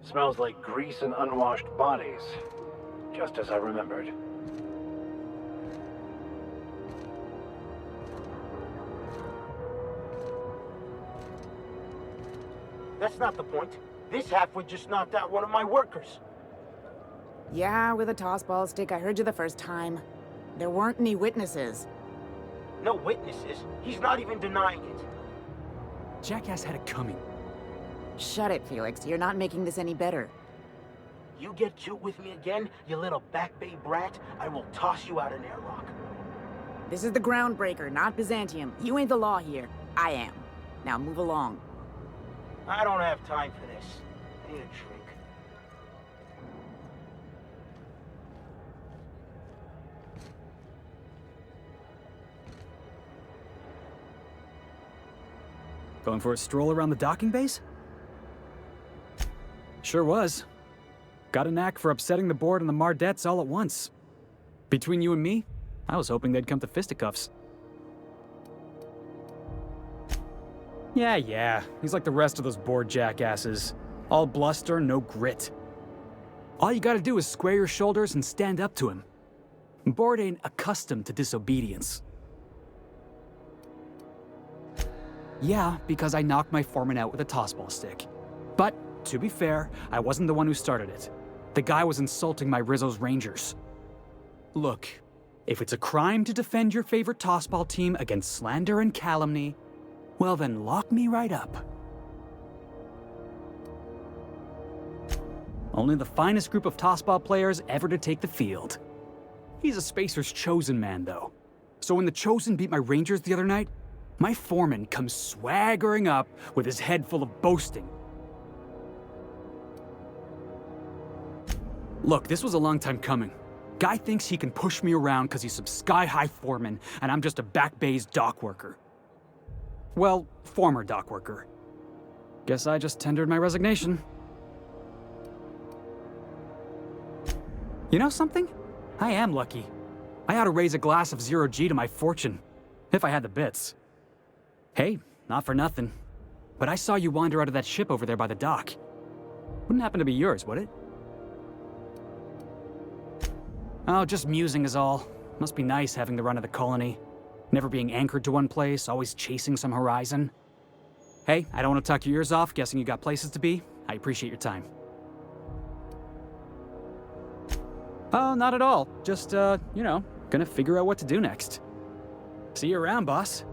Smells like grease and unwashed bodies. Just as I remembered. That's not the point. This halfwit just knocked out one of my workers. Yeah, with a tossball stick. I heard you the first time. There weren't any witnesses. No witnesses. He's not even denying it. Jackass had it coming. Shut it, Felix. You're not making this any better. You get cute with me again, you little Back Bay brat, I will toss you out an airlock. This is the Groundbreaker, not Byzantium. You ain't the law here. I am. Now move along. I don't have time for this. I need a drink. Going for a stroll around the docking base? Sure was. Got a knack for upsetting the board and the Mardettes all at once. Between you and me, I was hoping they'd come to fisticuffs. Yeah, he's like the rest of those bored jackasses. All bluster, no grit. All you gotta do is square your shoulders and stand up to him. Board ain't accustomed to disobedience. Yeah, because I knocked my foreman out with a tossball stick. But, to be fair, I wasn't the one who started it. The guy was insulting my Rizzo's Rangers. Look, if it's a crime to defend your favorite tossball team against slander and calumny, well then lock me right up. Only the finest group of tossball players ever to take the field. He's a Spacer's chosen man, though. So when the Chosen beat my Rangers the other night, my foreman comes swaggering up with his head full of boasting. Look, this was a long time coming. Guy thinks he can push me around because he's some sky-high foreman, and I'm just a Back Bay's dock worker. Well, former dock worker. Guess I just tendered my resignation. You know something? I am lucky. I ought to raise a glass of 0G to my fortune, if I had the bits. Hey, not for nothing, but I saw you wander out of that ship over there by the dock. Wouldn't happen to be yours, would it? Oh, just musing is all. Must be nice having the run of the colony. Never being anchored to one place, always chasing some horizon. Hey, I don't want to talk your ears off, guessing you got places to be. I appreciate your time. Oh, not at all. Just, gonna figure out what to do next. See you around, boss.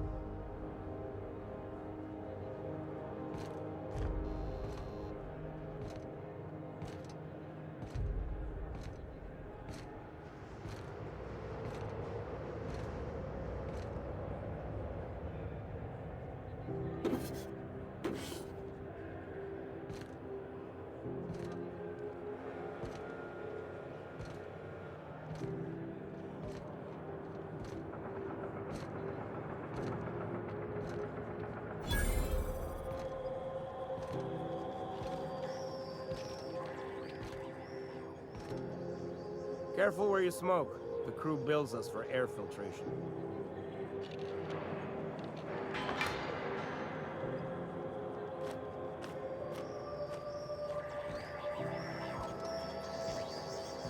Careful where you smoke. The crew bills us for air filtration.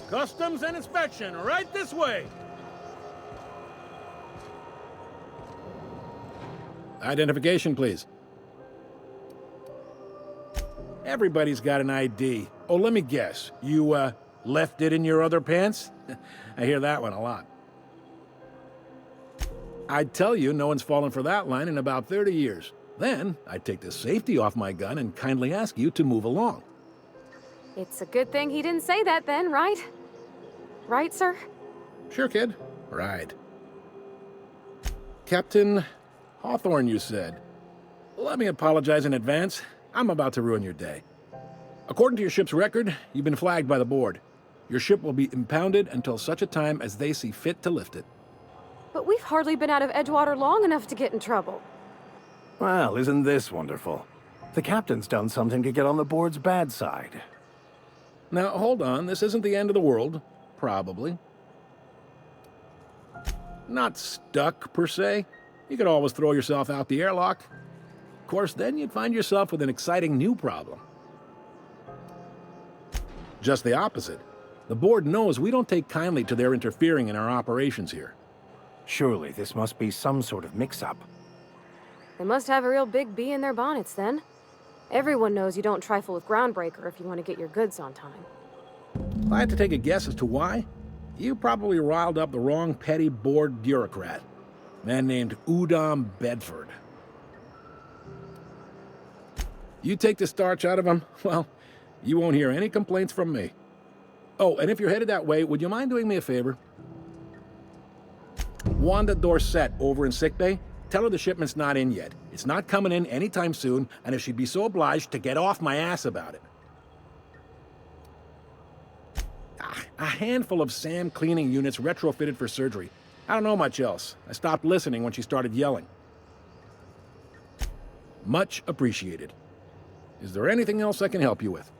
Customs and inspection, right this way! Identification, please. Everybody's got an ID. Oh, let me guess. You, left it in your other pants? I hear that one a lot. I'd tell you no one's fallen for that line in about 30 years. Then, I'd take the safety off my gun and kindly ask you to move along. It's a good thing he didn't say that then, right? Right, sir? Sure, kid. Right. Captain Hawthorne, you said. Let me apologize in advance. I'm about to ruin your day. According to your ship's record, you've been flagged by the board. Your ship will be impounded until such a time as they see fit to lift it. But we've hardly been out of Edgewater long enough to get in trouble. Well, isn't this wonderful? The captain's done something to get on the board's bad side. Now, hold on. This isn't the end of the world. Probably. Not stuck, per se. You could always throw yourself out the airlock. Of course, then you'd find yourself with an exciting new problem. Just the opposite. The board knows we don't take kindly to their interfering in our operations here. Surely this must be some sort of mix-up. They must have a real big bee in their bonnets then. Everyone knows you don't trifle with Groundbreaker if you want to get your goods on time. If I had to take a guess as to why, you probably riled up the wrong petty board bureaucrat. A man named Udom Bedford. You take the starch out of him, well, you won't hear any complaints from me. Oh, and if you're headed that way, would you mind doing me a favor? Wanda Dorset over in sickbay, tell her the shipment's not in yet. It's not coming in anytime soon, and if she'd be so obliged to get off my ass about it. A handful of SAM cleaning units retrofitted for surgery. I don't know much else. I stopped listening when she started yelling. Much appreciated. Is there anything else I can help you with?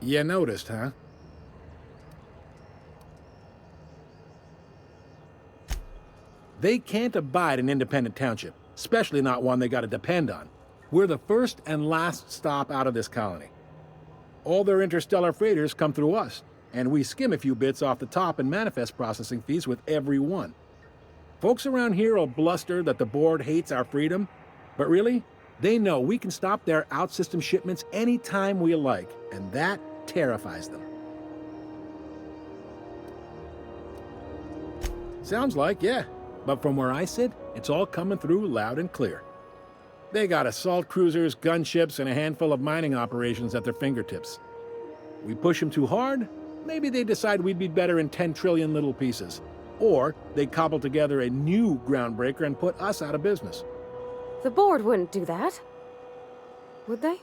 You noticed, huh? They can't abide an independent township, especially not one they gotta depend on. We're the first and last stop out of this colony. All their interstellar freighters come through us, and we skim a few bits off the top in manifest processing fees with every one. Folks around here will bluster that the board hates our freedom, but really, they know we can stop their out-system shipments anytime we like, and that terrifies them. Sounds like, yeah, but from where I sit, it's all coming through loud and clear. They got assault cruisers, gunships, and a handful of mining operations at their fingertips. We push them too hard, maybe they decide we'd be better in 10 trillion little pieces. Or they cobble together a new Groundbreaker and put us out of business. The board wouldn't do that. Would they?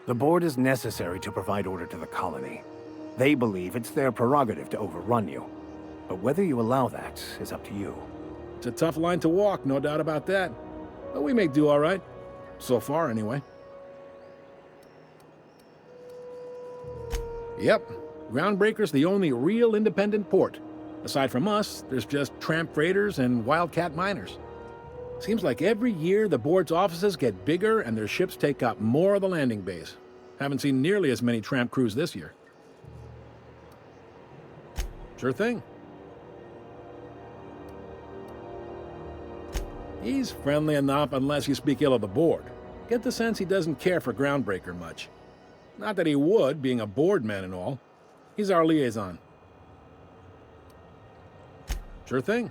The board is necessary to provide order to the colony. They believe it's their prerogative to overrun you. But whether you allow that is up to you. It's a tough line to walk, no doubt about that. But we make do all right. So far, anyway. Yep, Groundbreaker's the only real independent port. Aside from us, there's just tramp freighters and wildcat miners. Seems like every year the board's offices get bigger and their ships take up more of the landing bays. Haven't seen nearly as many tramp crews this year. Sure thing. He's friendly enough unless you speak ill of the board. Get the sense he doesn't care for Groundbreaker much. Not that he would, being a board man and all. He's our liaison. Sure thing.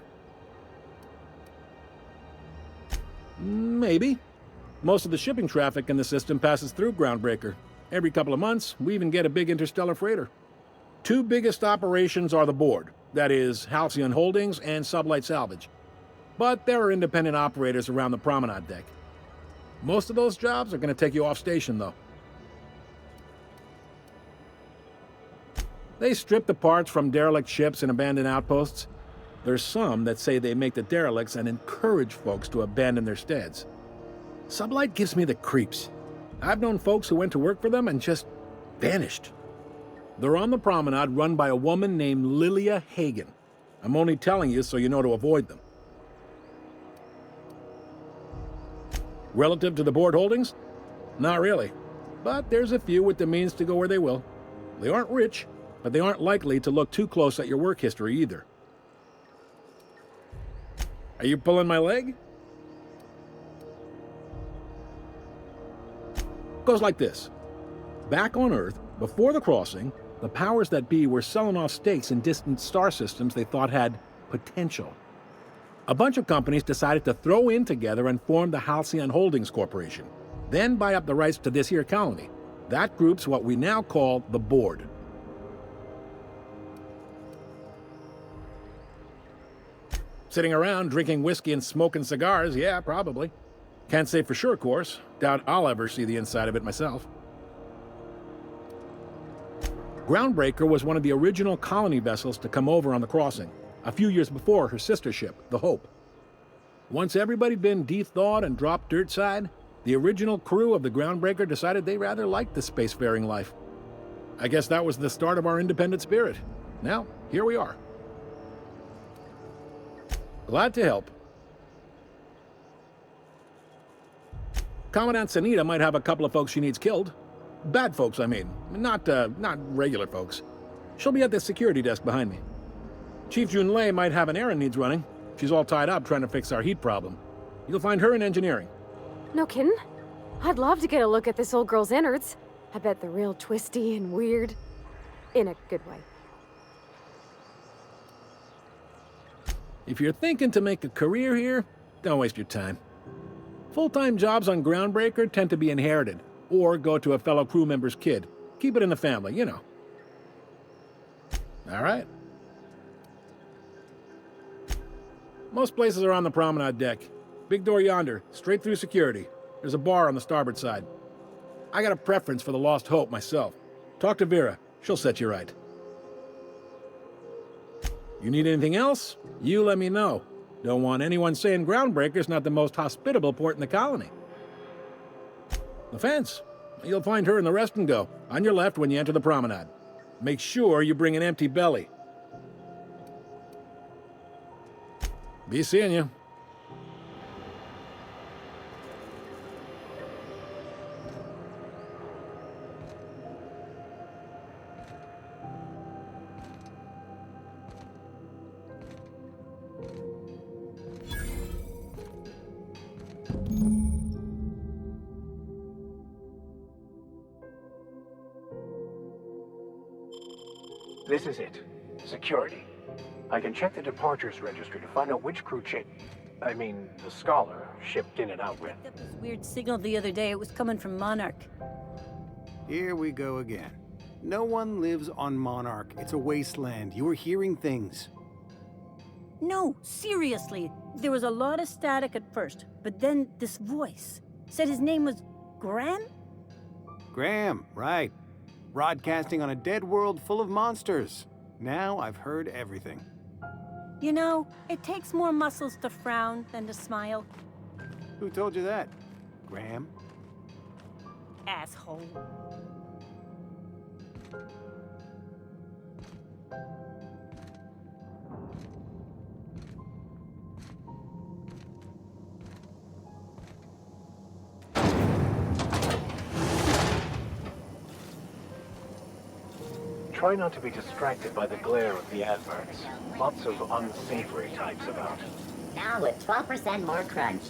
Maybe. Most of the shipping traffic in the system passes through Groundbreaker. Every couple of months, we even get a big interstellar freighter. Two biggest operations are the board. That is, Halcyon Holdings and Sublight Salvage. But there are independent operators around the promenade deck. Most of those jobs are going to take you off station, though. They strip the parts from derelict ships and abandoned outposts. There's some that say they make the derelicts and encourage folks to abandon their steads. Sublight gives me the creeps. I've known folks who went to work for them and just vanished. They're on the promenade run by a woman named Lilia Hagen. I'm only telling you so you know to avoid them. Relative to the board holdings? Not really. But there's a few with the means to go where they will. They aren't rich, but they aren't likely to look too close at your work history either. Are you pulling my leg? Goes like this. Back on Earth, before the crossing, the powers that be were selling off stakes in distant star systems they thought had potential. A bunch of companies decided to throw in together and form the Halcyon Holdings Corporation, then buy up the rights to this here colony. That group's what we now call the Board. Sitting around drinking whiskey and smoking cigars, yeah, probably. Can't say for sure, of course. Doubt I'll ever see the inside of it myself. Groundbreaker was one of the original colony vessels to come over on the crossing, a few years before her sister ship, the Hope. Once everybody'd been de-thawed and dropped dirt side, the original crew of the Groundbreaker decided they rather liked the spacefaring life. I guess that was the start of our independent spirit. Now, here we are. Glad to help. Commandant Sanita might have a couple of folks she needs killed. Bad folks, I mean. Not regular folks. She'll be at the security desk behind me. Chief Junlei might have an errand needs running. She's all tied up trying to fix our heat problem. You'll find her in engineering. No kidding? I'd love to get a look at this old girl's innards. I bet they're real twisty and weird. In a good way. If you're thinking to make a career here, don't waste your time. Full-time jobs on Groundbreaker tend to be inherited, or go to a fellow crew member's kid. Keep it in the family, you know. All right. Most places are on the promenade deck. Big door yonder, straight through security. There's a bar on the starboard side. I got a preference for the Lost Hope myself. Talk to Vera. She'll set you right. You need anything else? You let me know. Don't want anyone saying Groundbreaker's not the most hospitable port in the colony. The fence. You'll find her in the rest and go, on your left when you enter the promenade. Make sure you bring an empty belly. Be seeing you. This is it. Security. I can check the departures registry to find out which crew the Scholar, shipped in and out with. Got this weird signal the other day. It was coming from Monarch. Here we go again. No one lives on Monarch. It's a wasteland. You were hearing things. No, seriously. There was a lot of static at first, but then this voice said his name was Graham? Graham, right. Broadcasting on a dead world full of monsters. Now I've heard everything. You know, it takes more muscles to frown than to smile. Who told you that? Graham? Asshole. Try not to be distracted by the glare of the adverts. Lots of unsavory types about. Now with 12% more crunch.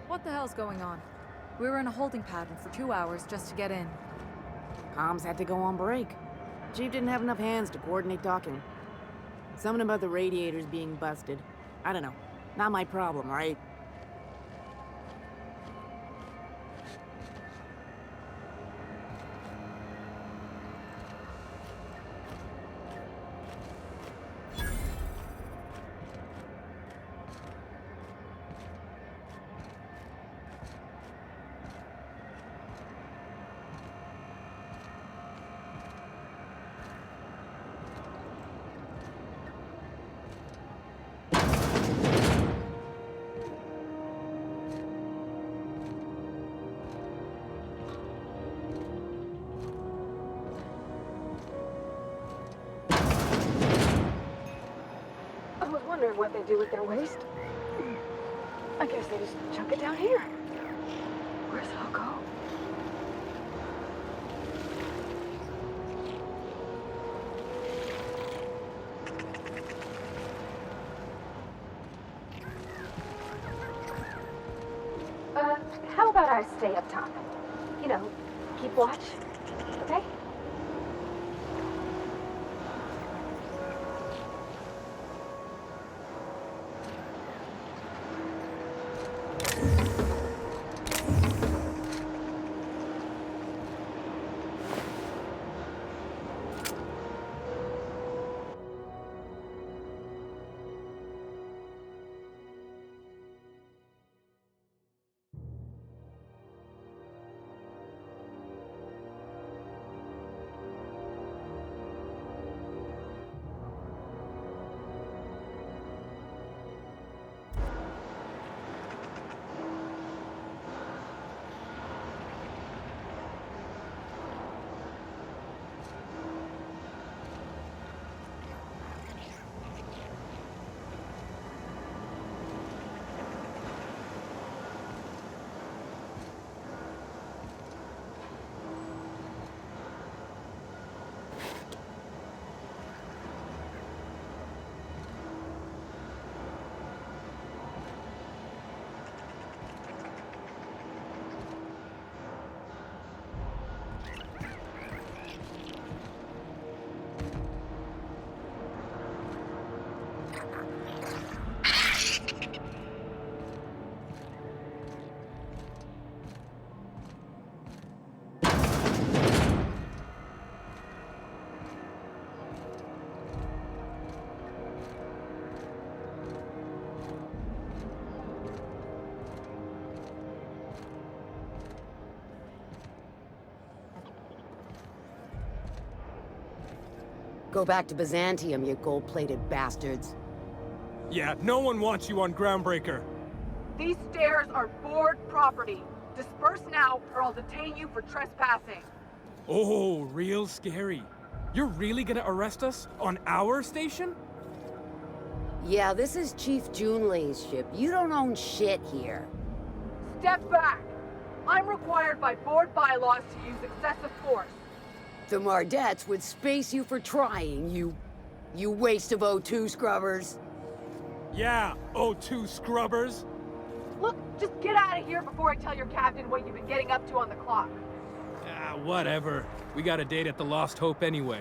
What the hell's going on? We were in a holding pattern for 2 hours just to get in. Comms had to go on break. Chief didn't have enough hands to coordinate docking. Something about the radiators being busted. I don't know. Not my problem, right? I was wondering what they do with their waste. I guess they just chuck it down here. Where's it all go? How about I stay up top? You know, keep watch, okay? Go back to Byzantium, you gold-plated bastards. Yeah, no one wants you on Groundbreaker. These stairs are board property. Disperse now, or I'll detain you for trespassing. Oh, real scary. You're really gonna arrest us on our station? Yeah, this is Chief Junlei's ship. You don't own shit here. Step back. I'm required by board bylaws to use excessive force. The Mardettes would space you for trying, you waste of O2 scrubbers. Yeah, O2 scrubbers. Look, just get out of here before I tell your captain what you've been getting up to on the clock. Ah, whatever. We got a date at the Lost Hope anyway.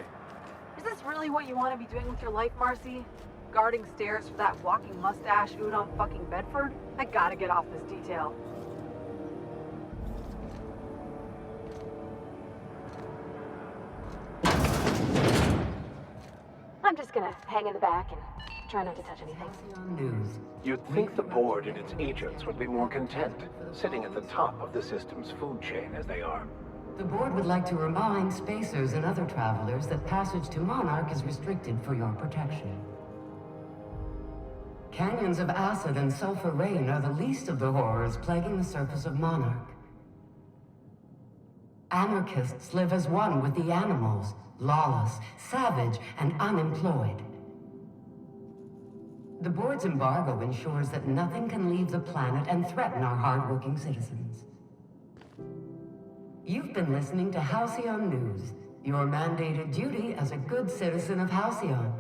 Is this really what you want to be doing with your life, Marcy? Guarding stairs for that walking mustache Udon fucking Bedford? I gotta get off this detail. I'm just gonna hang in the back and try not to touch anything. You'd think the board and its agents would be more content, sitting at the top of the system's food chain as they are. The board would like to remind spacers and other travelers that passage to Monarch is restricted for your protection. Canyons of acid and sulfur rain are the least of the horrors plaguing the surface of Monarch. Anarchists live as one with the animals, lawless, savage, and unemployed. The board's embargo ensures that nothing can leave the planet and threaten our hardworking citizens. You've been listening to Halcyon News, your mandated duty as a good citizen of Halcyon.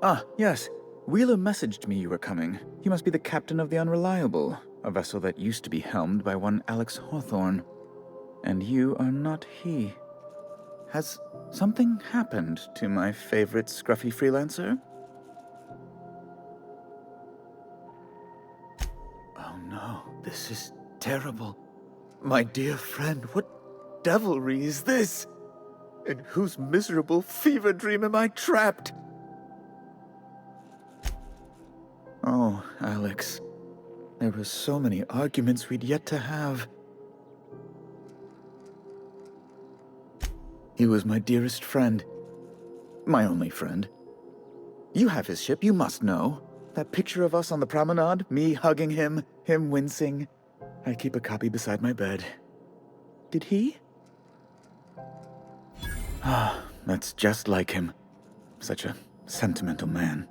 Ah, yes. Wheeler messaged me you were coming. He must be the captain of the Unreliable, a vessel that used to be helmed by one Alex Hawthorne. And you are not he. Has something happened to my favorite scruffy freelancer? Oh no, this is terrible. My dear friend, what devilry is this? In whose miserable fever dream am I trapped? Oh, Alex. There were so many arguments we'd yet to have. He was my dearest friend. My only friend. You have his ship, you must know. That picture of us on the promenade, me hugging him, him wincing. I keep a copy beside my bed. Did he? Ah, that's just like him. Such a sentimental man.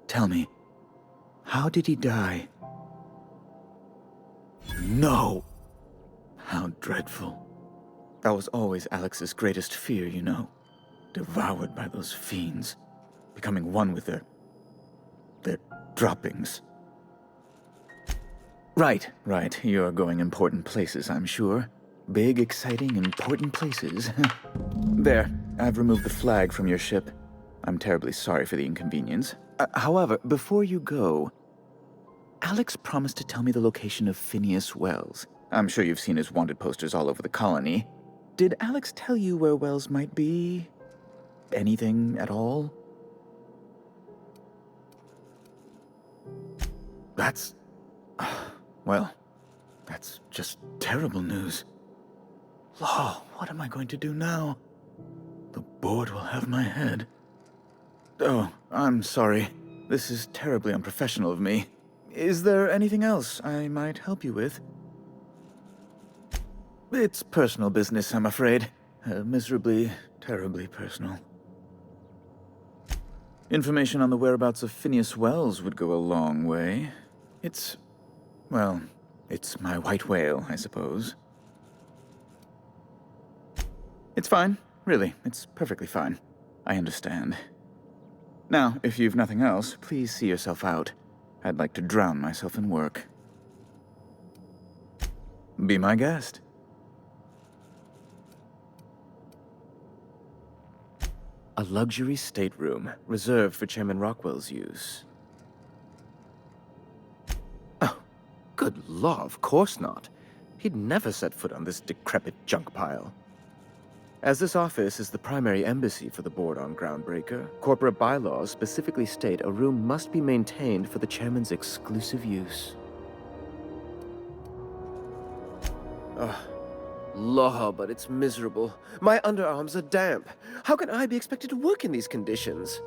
Tell me, how did he die? No! How dreadful. That was always Alex's greatest fear, you know. Devoured by those fiends. Becoming one with their droppings. Right. You're going important places, I'm sure. Big, exciting, important places. There, I've removed the flag from your ship. I'm terribly sorry for the inconvenience. However, before you go, Alex promised to tell me the location of Phineas Wells. I'm sure you've seen his wanted posters all over the colony. Did Alex tell you where Wells might be? Anything at all? That's... well, that's just terrible news. Law, what am I going to do now? The board will have my head. Oh, I'm sorry. This is terribly unprofessional of me. Is there anything else I might help you with? It's personal business, I'm afraid. Miserably, terribly personal. Information on the whereabouts of Phineas Wells would go a long way. It's my white whale, I suppose. It's fine, really. It's perfectly fine. I understand. Now, if you've nothing else, please see yourself out. I'd like to drown myself in work. Be my guest. A luxury stateroom, reserved for Chairman Rockwell's use. Oh, good law, of course not. He'd never set foot on this decrepit junk pile. As this office is the primary embassy for the board on Groundbreaker, corporate bylaws specifically state a room must be maintained for the chairman's exclusive use. Law, but it's miserable. My underarms are damp. How can I be expected to work in these conditions?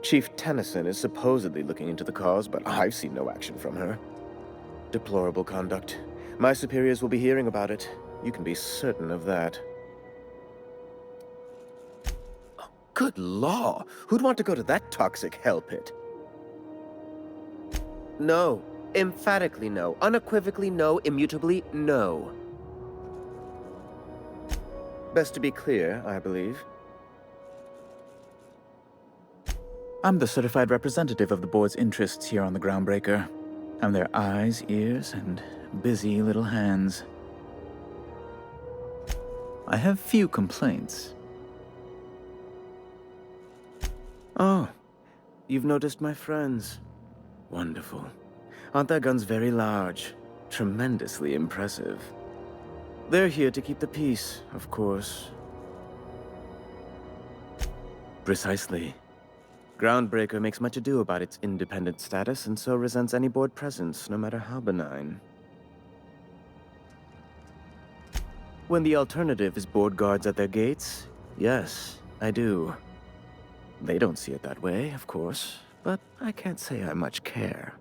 Chief Tennyson is supposedly looking into the cause, but I've seen no action from her. Deplorable conduct. My superiors will be hearing about it. You can be certain of that. Oh, good law! Who'd want to go to that toxic hell pit? No. Emphatically no. Unequivocally no. Immutably no. Best to be clear, I believe. I'm the certified representative of the board's interests here on the Groundbreaker. I'm their eyes, ears, and busy little hands. I have few complaints. Oh, you've noticed my friends. Wonderful. Aren't their guns very large? Tremendously impressive. They're here to keep the peace, of course. Precisely. Groundbreaker makes much ado about its independent status and so resents any board presence, no matter how benign. When the alternative is board guards at their gates, yes, I do. They don't see it that way, of course, but I can't say I much care.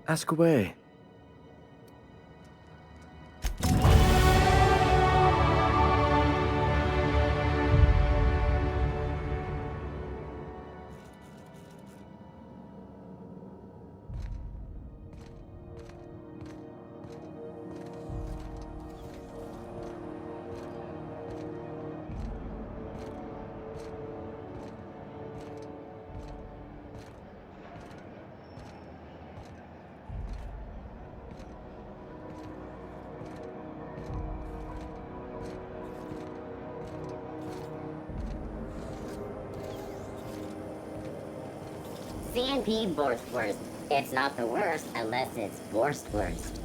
Ask away. CNP Borstwurst. It's not the worst unless it's Borstwurst.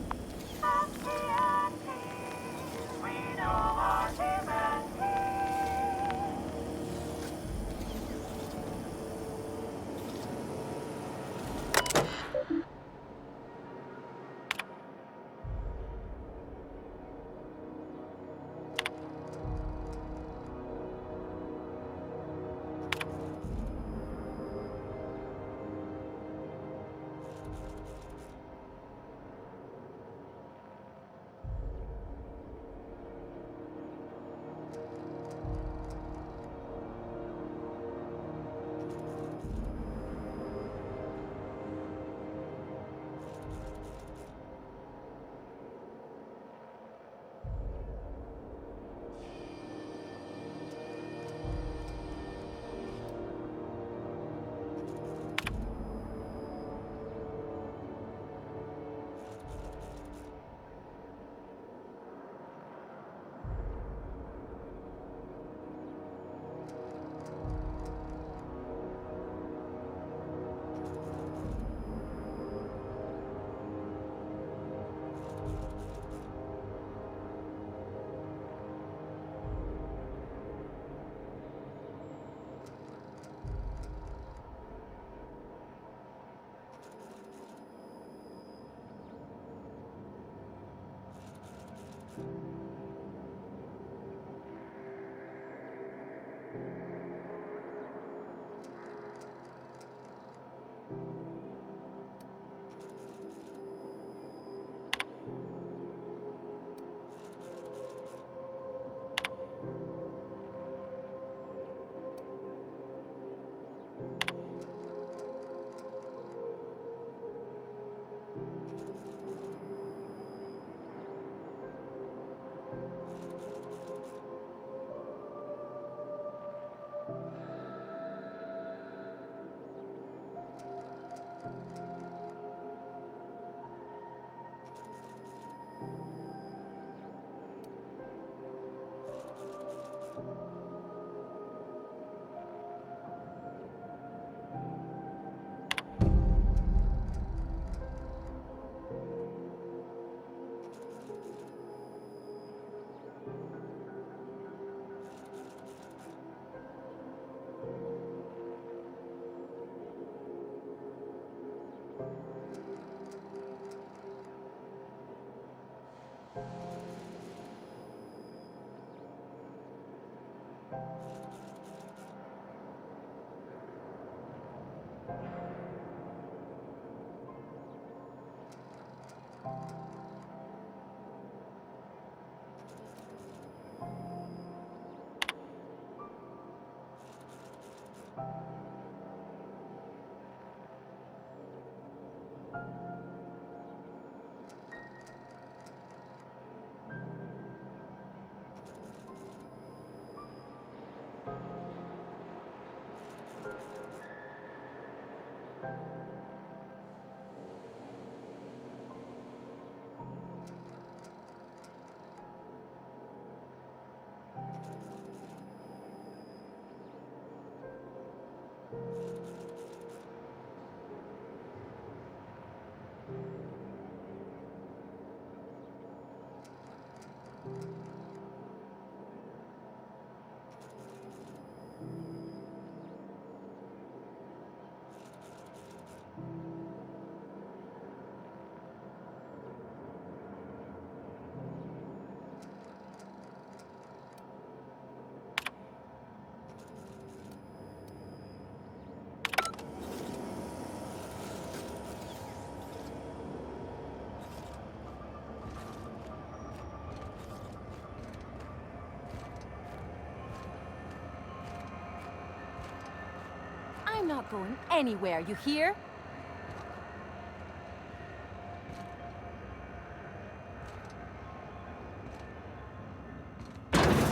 I'm not going anywhere, you hear?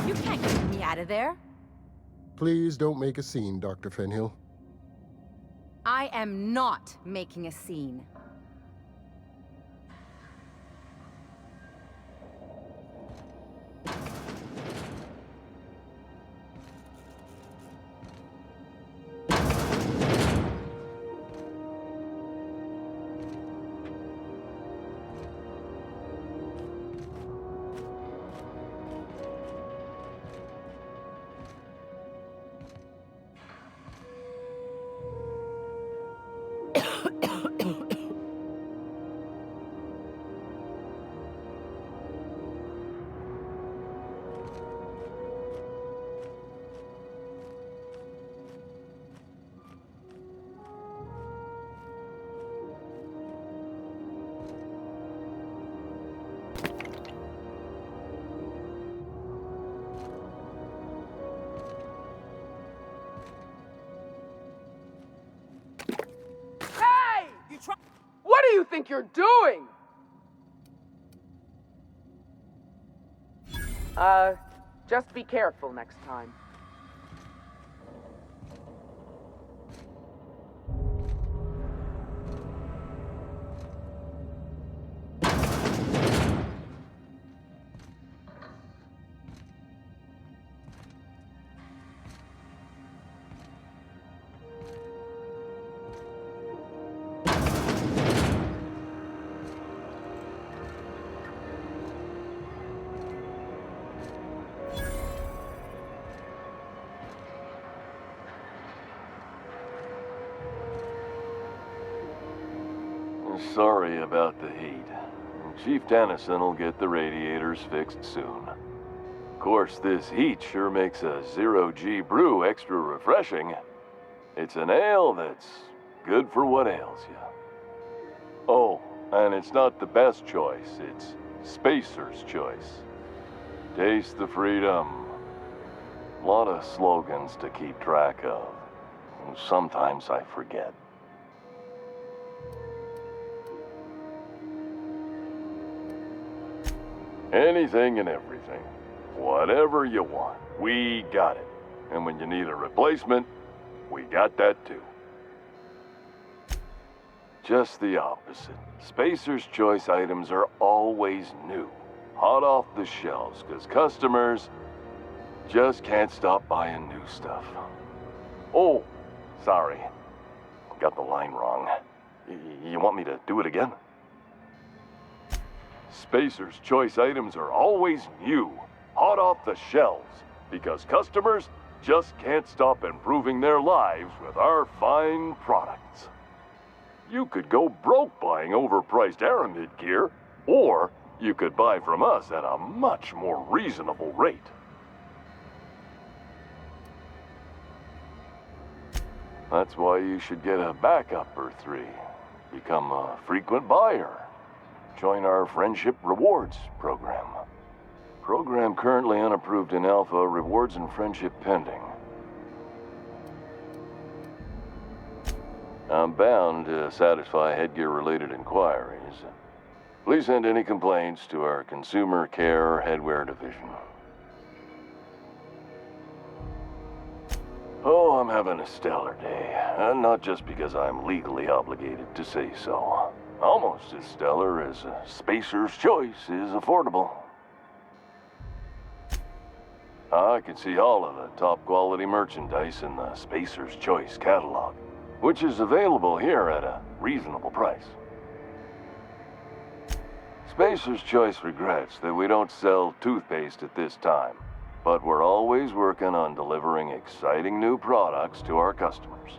You can't get me out of there. Please don't make a scene, Dr. Fenhill. I am not making a scene. What do you think you're doing? Just be careful next time. Sorry about the heat. Chief Tennyson will get the radiators fixed soon. Of course, this heat sure makes a zero-G brew extra refreshing. It's an ale that's good for what ails you. Oh, and it's not the best choice. It's Spacer's choice. Taste the freedom. A lot of slogans to keep track of. Sometimes I forget. Anything and everything. Whatever you want, we got it. And when you need a replacement, we got that too. Just the opposite. Spacer's Choice items are always new. Hot off the shelves, because customers just can't stop buying new stuff. Oh, sorry. Got the line wrong. You want me to do it again? Spacer's Choice items are always new, hot off the shelves, because customers just can't stop improving their lives with our fine products. You could go broke buying overpriced Aramid gear, or you could buy from us at a much more reasonable rate. That's why you should get a backup or 3. Become a frequent buyer. Join our Friendship Rewards program. Program currently unapproved in Alpha, rewards and friendship pending. I'm bound to satisfy headgear-related inquiries. Please send any complaints to our Consumer Care Headwear Division. Oh, I'm having a stellar day. And not just because I'm legally obligated to say so. Almost as stellar as Spacer's Choice is affordable. I can see all of the top-quality merchandise in the Spacer's Choice catalog, which is available here at a reasonable price. Spacer's Choice regrets that we don't sell toothpaste at this time, but we're always working on delivering exciting new products to our customers.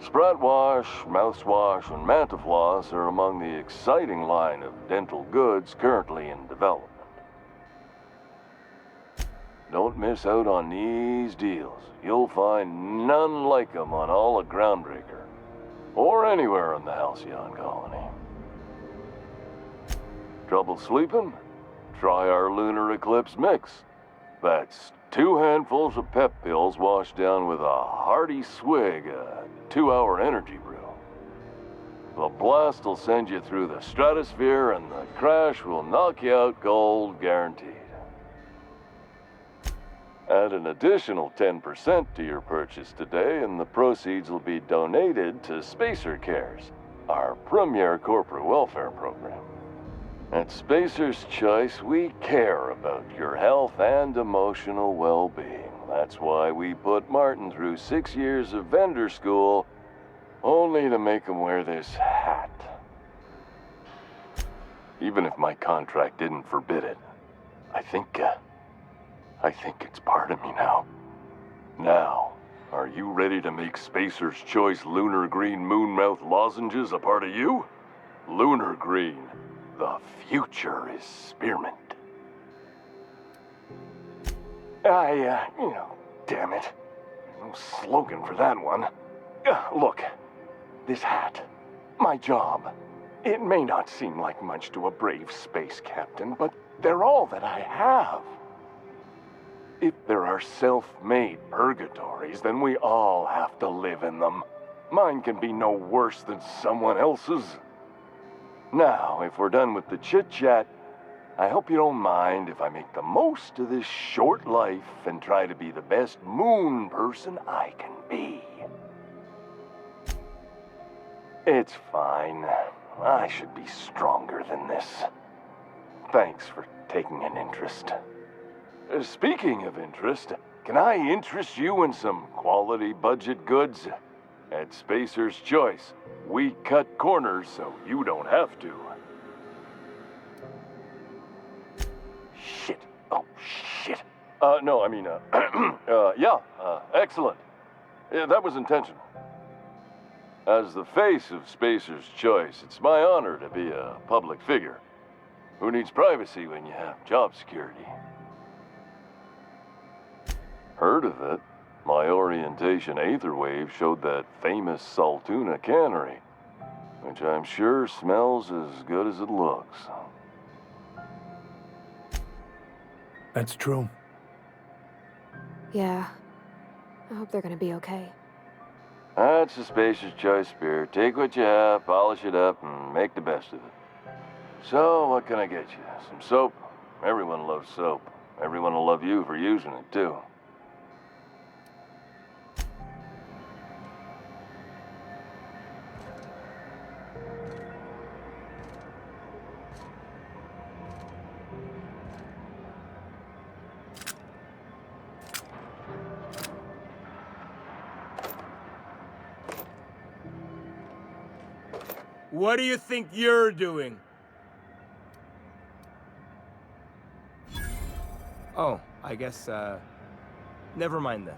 Sprat Wash, Mouthwash, and Mantafloss are among the exciting line of dental goods currently in development. Don't miss out on these deals. You'll find none like them on all of Groundbreaker, or anywhere in the Halcyon colony. Trouble sleeping? Try our Lunar Eclipse Mix. That's 2 handfuls of pep pills washed down with a hearty swig of 2-hour energy brew. The blast will send you through the stratosphere, and the crash will knock you out cold, guaranteed. Add an additional 10% to your purchase today, and the proceeds will be donated to Spacer Cares, our premier corporate welfare program. At Spacer's Choice, we care about your health and emotional well-being. That's why we put Martin through 6 years of vendor school, only to make him wear this hat. Even if my contract didn't forbid it, I think it's part of me now. Now, are you ready to make Spacer's Choice Lunar Green Moonmouth lozenges a part of you? Lunar Green. The future is spearmint. Damn it. No slogan for that one. Look, this hat, my job. It may not seem like much to a brave space captain, but they're all that I have. If there are self-made purgatories, then we all have to live in them. Mine can be no worse than someone else's. Now, if we're done with the chit-chat, I hope you don't mind if I make the most of this short life and try to be the best moon person I can be. It's fine. I should be stronger than this. Thanks for taking an interest. Speaking of interest, can I interest you in some quality budget goods? At Spacer's Choice, we cut corners so you don't have to. Shit. Oh, shit. Excellent. Yeah, that was intentional. As the face of Spacer's Choice, it's my honor to be a public figure. Who needs privacy when you have job security? Heard of it? My orientation aetherwave showed that famous Saltuna cannery, which I'm sure smells as good as it looks. That's true. Yeah. I hope they're gonna be okay. That's the Spacer's Choice spirit. Take what you have, polish it up, and make the best of it. So, what can I get you? Some soap? Everyone loves soap. Everyone will love you for using it, too. What do you think you're doing? Oh, I guess, never mind then.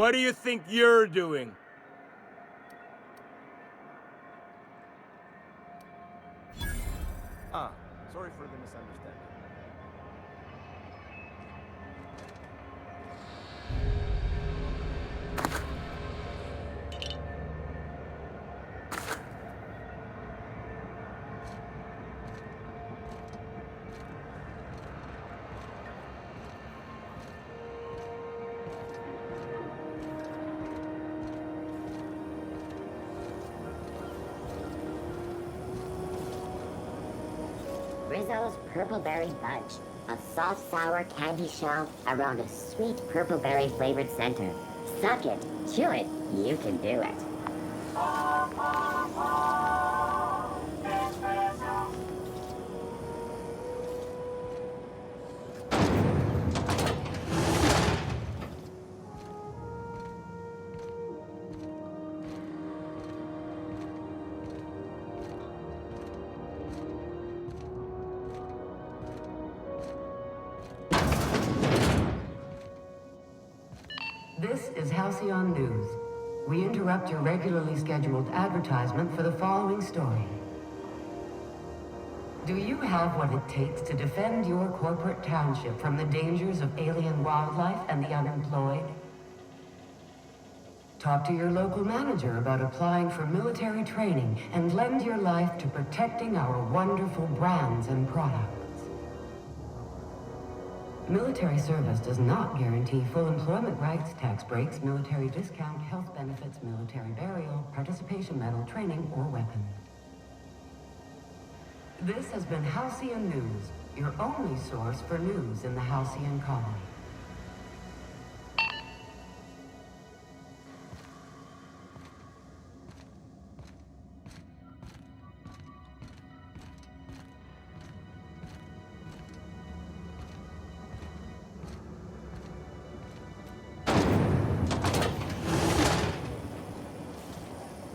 What do you think you're doing? Ah, sorry for the misunderstanding. Rizzo's Purple Berry Bunch. A soft, sour candy shell around a sweet purple berry flavored center. Suck it, chew it, you can do it. This is Halcyon News. We interrupt your regularly scheduled advertisement for the following story. Do you have what it takes to defend your corporate township from the dangers of alien wildlife and the unemployed? Talk to your local manager about applying for military training and lend your life to protecting our wonderful brands and products. Military service does not guarantee full employment rights, tax breaks, military discount, health benefits, military burial, participation medal, training, or weapon. This has been Halcyon News, your only source for news in the Halcyon colony.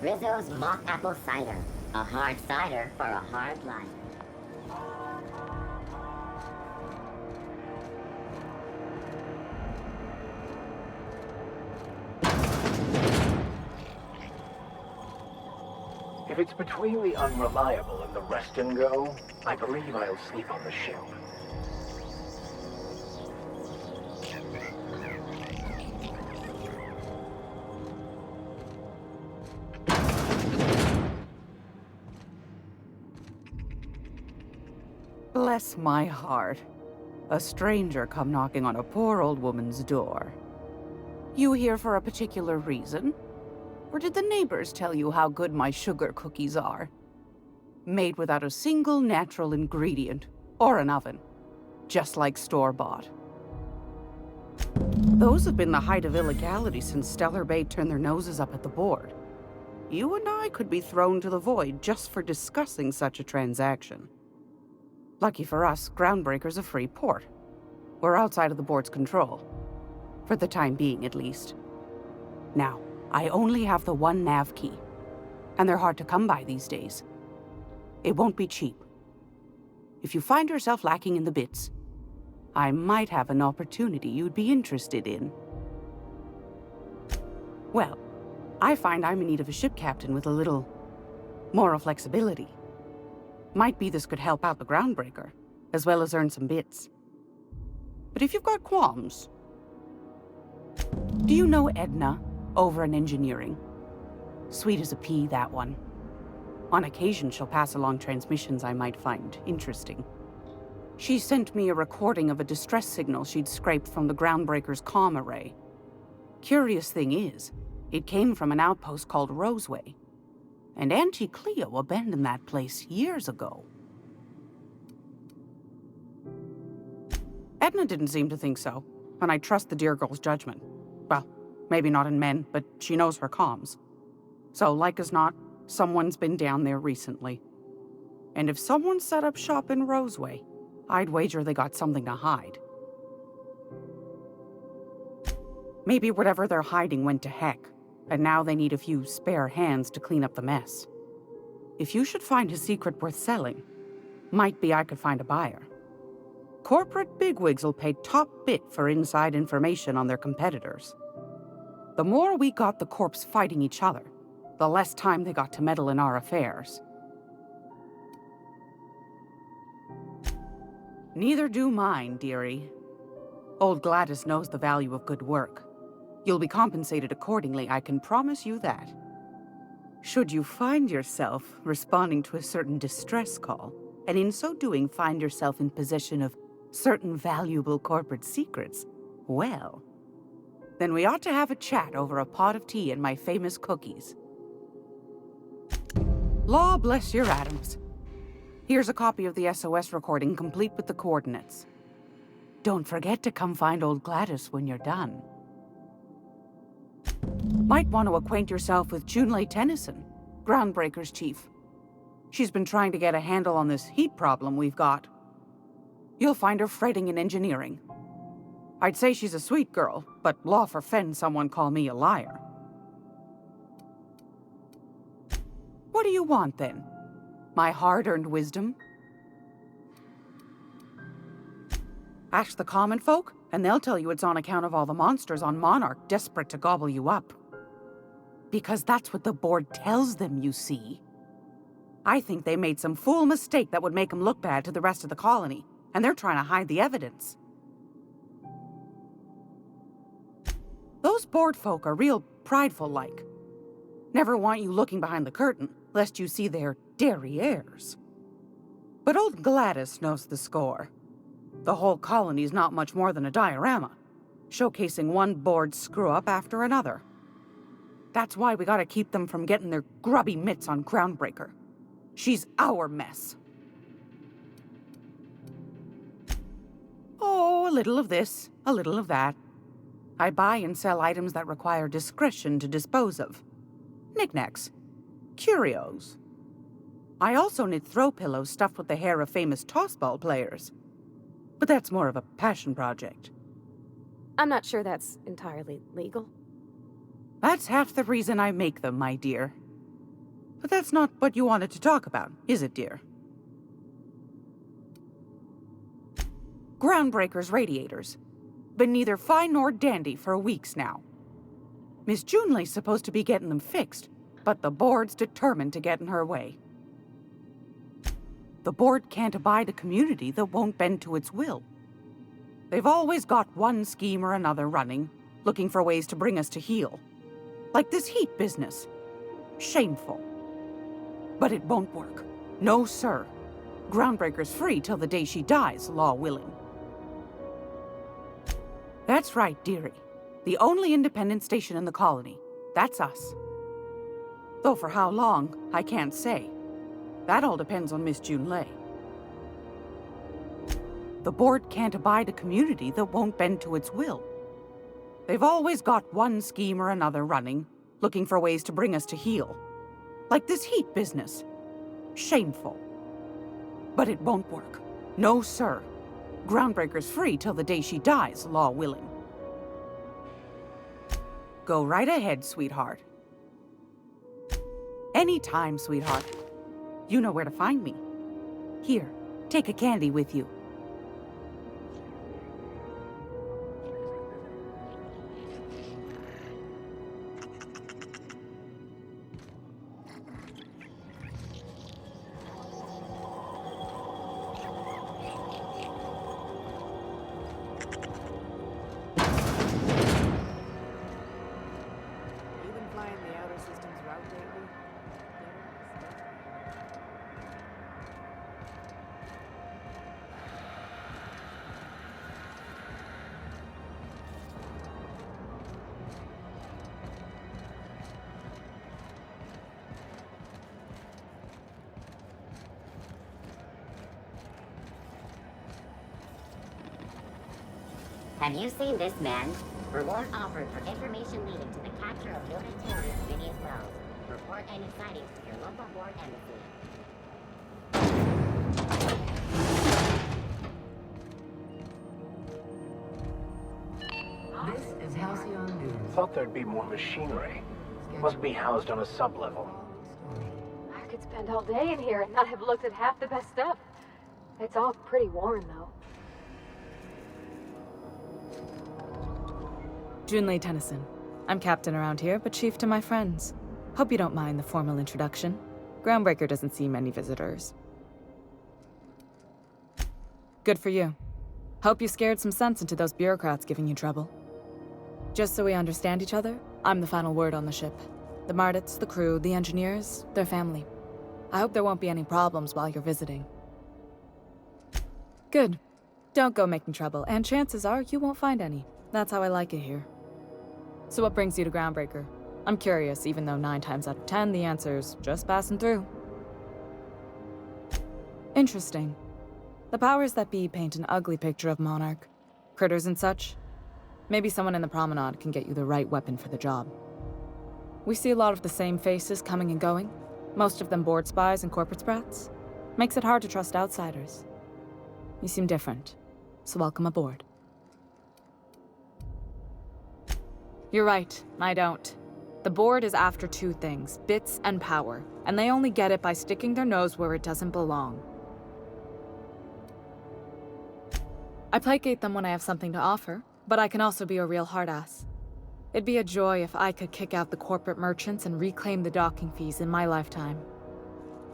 Rizzo's mock apple cider. A hard cider for a hard life. If it's between the unreliable and the rest and go, I believe I'll sleep on the ship. Bless my heart. A stranger come knocking on a poor old woman's door. You here for a particular reason? Or did the neighbors tell you how good my sugar cookies are? Made without a single natural ingredient, or an oven. Just like store-bought. Those have been the height of illegality since Stellar Bay turned their noses up at the board. You and I could be thrown to the void just for discussing such a transaction. Lucky for us, Groundbreaker's a free port. We're outside of the board's control. For the time being, at least. Now, I only have the one nav key. And they're hard to come by these days. It won't be cheap. If you find yourself lacking in the bits, I might have an opportunity you'd be interested in. Well, I find I'm in need of a ship captain with a little moral flexibility. Might be this could help out the Groundbreaker, as well as earn some bits. But if you've got qualms... Do you know Edna, over in engineering? Sweet as a pea, that one. On occasion, she'll pass along transmissions I might find interesting. She sent me a recording of a distress signal she'd scraped from the Groundbreaker's comm array. Curious thing is, it came from an outpost called Roseway. And Auntie Cleo abandoned that place years ago. Edna didn't seem to think so, and I trust the dear girl's judgment. Well, maybe not in men, but she knows her comms. So, like as not, someone's been down there recently. And if someone set up shop in Roseway, I'd wager they got something to hide. Maybe whatever they're hiding went to heck, and now they need a few spare hands to clean up the mess. If you should find a secret worth selling, might be I could find a buyer. Corporate bigwigs will pay top bit for inside information on their competitors. The more we got the corps fighting each other, the less time they got to meddle in our affairs. Neither do mine, dearie. Old Gladys knows the value of good work. You'll be compensated accordingly, I can promise you that. Should you find yourself responding to a certain distress call, and in so doing find yourself in possession of certain valuable corporate secrets, well, then we ought to have a chat over a pot of tea and my famous cookies. Law bless your atoms. Here's a copy of the SOS recording, complete with the coordinates. Don't forget to come find old Gladys when you're done. Might want to acquaint yourself with Junlei Tennyson, Groundbreaker's chief. She's been trying to get a handle on this heat problem we've got. You'll find her fretting in engineering. I'd say she's a sweet girl, but law forfend someone call me a liar. What do you want, then? My hard-earned wisdom? Ask the common folk, and they'll tell you it's on account of all the monsters on Monarch desperate to gobble you up. Because that's what the board tells them, you see. I think they made some fool mistake that would make them look bad to the rest of the colony, and they're trying to hide the evidence. Those board folk are real prideful-like. Never want you looking behind the curtain, lest you see their derrieres. But old Gladys knows the score. The whole colony's not much more than a diorama, showcasing one board screw-up after another. That's why we gotta keep them from getting their grubby mitts on Groundbreaker. She's our mess. Oh, a little of this, a little of that. I buy and sell items that require discretion to dispose of. Knickknacks. Curios. I also knit throw pillows stuffed with the hair of famous tossball players. But that's more of a passion project. I'm not sure that's entirely legal. That's half the reason I make them, my dear. But that's not what you wanted to talk about, is it, dear? Groundbreaker's radiators. Been neither fine nor dandy for weeks now. Miss Junlei's supposed to be getting them fixed, but the board's determined to get in her way. The board can't abide a community that won't bend to its will. They've always got one scheme or another running, looking for ways to bring us to heel. Like this heat business. Shameful. But it won't work. No, sir. Groundbreaker's free till the day she dies, law willing. That's right, dearie. The only independent station in the colony. That's us. Though for how long, I can't say. That all depends on Miss Junlei. The board can't abide a community that won't bend to its will. They've always got one scheme or another running, looking for ways to bring us to heel. Like this heat business. Shameful. But it won't work. No, sir. Groundbreaker's free till the day she dies, law willing. Go right ahead, sweetheart. Anytime, sweetheart. You know where to find me. Here, take a candy with you. Have you seen this man? Reward offered for information leading to the capture of noted terrorist Phineas Wells. Report any sightings to your local board embassy. This is Halcyon News. Thought there'd be more machinery. Must be housed on a sublevel. I could spend all day in here and not have looked at half the best stuff. It's all pretty worn, though. Junlei Tennyson, I'm captain around here, but chief to my friends. Hope you don't mind the formal introduction. Groundbreaker doesn't see many visitors. Good for you. Hope you scared some sense into those bureaucrats giving you trouble. Just so we understand each other, I'm the final word on the ship. The Mardits, the crew, the engineers, their family. I hope there won't be any problems while you're visiting. Good. Don't go making trouble, and chances are you won't find any. That's how I like it here. So what brings you to Groundbreaker? I'm curious, even though 9 times out of 10 the answer's just passing through. Interesting. The powers that be paint an ugly picture of Monarch. Critters and such. Maybe someone in the promenade can get you the right weapon for the job. We see a lot of the same faces coming and going. Most of them board spies and corporate sprats. Makes it hard to trust outsiders. You seem different, so welcome aboard. You're right, I don't. The board is after 2 things, bits and power, and they only get it by sticking their nose where it doesn't belong. I placate them when I have something to offer, but I can also be a real hard-ass. It'd be a joy if I could kick out the corporate merchants and reclaim the docking fees in my lifetime.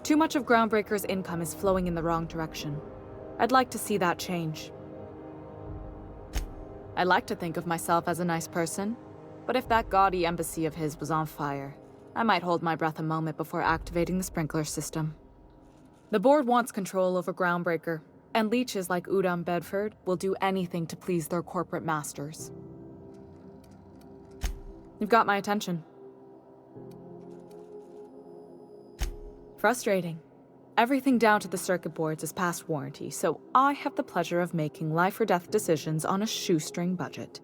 Too much of Groundbreaker's income is flowing in the wrong direction. I'd like to see that change. I like to think of myself as a nice person, but if that gaudy embassy of his was on fire, I might hold my breath a moment before activating the sprinkler system. The board wants control over Groundbreaker, and leeches like Udon Bedford will do anything to please their corporate masters. You've got my attention. Frustrating. Everything down to the circuit boards is past warranty, so I have the pleasure of making life or death decisions on a shoestring budget.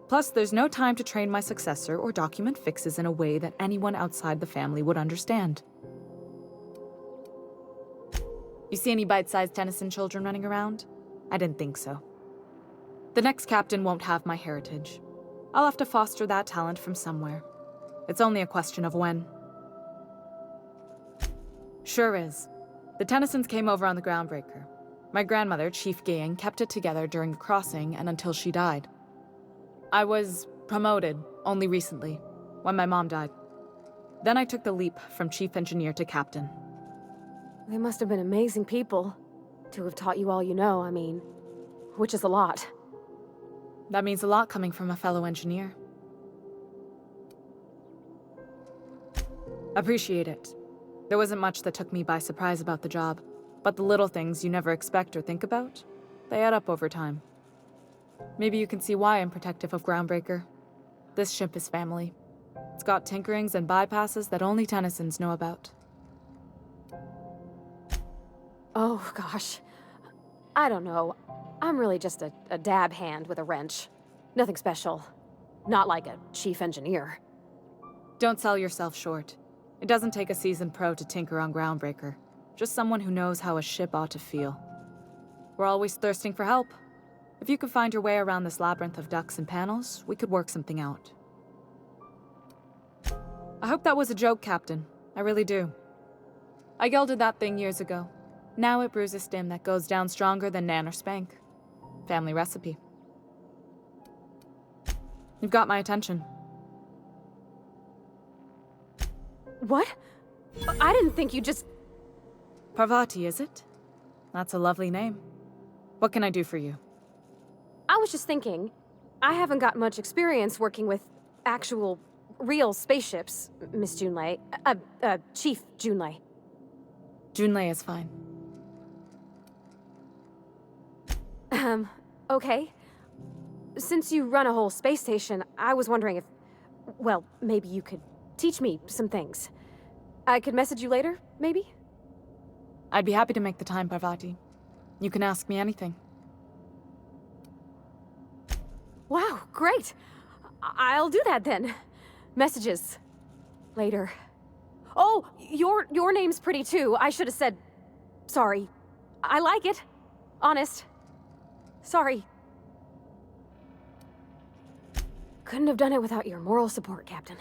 Plus, there's no time to train my successor or document fixes in a way that anyone outside the family would understand. You see any bite-sized Tennyson children running around? I didn't think so. The next captain won't have my heritage. I'll have to foster that talent from somewhere. It's only a question of when. Sure is. The Tennysons came over on the Groundbreaker. My grandmother, Chief Gaying, kept it together during the crossing and until she died. I was promoted only recently, when my mom died. Then I took the leap from chief engineer to captain. They must have been amazing people to have taught you all you know, I mean, which is a lot. That means a lot coming from a fellow engineer. Appreciate it. There wasn't much that took me by surprise about the job, but the little things you never expect or think about, they add up over time. Maybe you can see why I'm protective of Groundbreaker. This ship is family. It's got tinkerings and bypasses that only Tennysons know about. Oh, gosh. I don't know. I'm really just a dab hand with a wrench. Nothing special. Not like a chief engineer. Don't sell yourself short. It doesn't take a seasoned pro to tinker on Groundbreaker. Just someone who knows how a ship ought to feel. We're always thirsting for help. If you could find your way around this labyrinth of ducts and panels, we could work something out. I hope that was a joke, Captain. I really do. I gelded that thing years ago. Now it brews a stim that goes down stronger than Nan or Spank. Family recipe. You've got my attention. What? I didn't think you just... Parvati, is it? That's a lovely name. What can I do for you? I was just thinking, I haven't got much experience working with actual, real spaceships, Miss Junlei. Chief Junlei. Junlei is fine. Okay. Since you run a whole space station, I was wondering if... Well, maybe you could teach me some things. I could message you later, maybe? I'd be happy to make the time, Parvati. You can ask me anything. Wow, great. I'll do that then. Messages. Later. Oh, your name's pretty too. I should have said... Sorry. I like it. Honest. Sorry. Couldn't have done it without your moral support, Captain.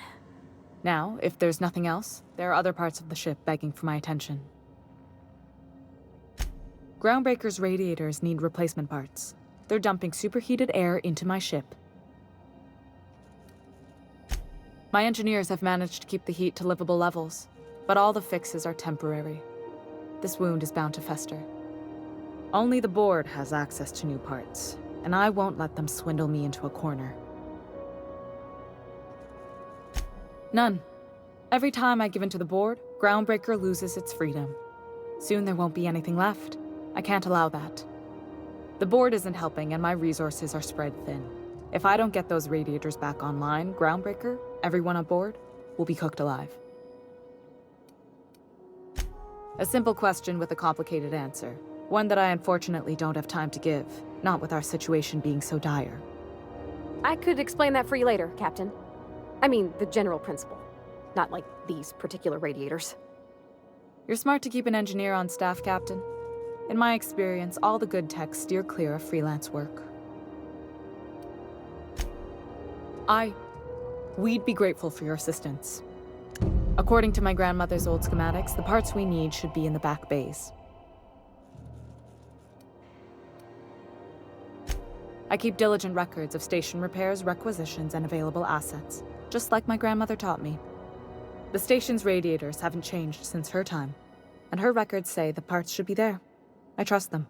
Now, if there's nothing else, there are other parts of the ship begging for my attention. Groundbreaker's radiators need replacement parts. They're dumping superheated air into my ship. My engineers have managed to keep the heat to livable levels, but all the fixes are temporary. This wound is bound to fester. Only the board has access to new parts, and I won't let them swindle me into a corner. None. Every time I give in to the board, Groundbreaker loses its freedom. Soon there won't be anything left. I can't allow that. The board isn't helping, and my resources are spread thin. If I don't get those radiators back online, Groundbreaker, everyone aboard, will be cooked alive. A simple question with a complicated answer. One that I unfortunately don't have time to give, not with our situation being so dire. I could explain that for you later, Captain. I mean, the general principle. Not like these particular radiators. You're smart to keep an engineer on staff, Captain. In my experience, all the good techs steer clear of freelance work. We'd be grateful for your assistance. According to my grandmother's old schematics, the parts we need should be in the back bays. I keep diligent records of station repairs, requisitions, and available assets, just like my grandmother taught me. The station's radiators haven't changed since her time, and her records say the parts should be there. I trust them.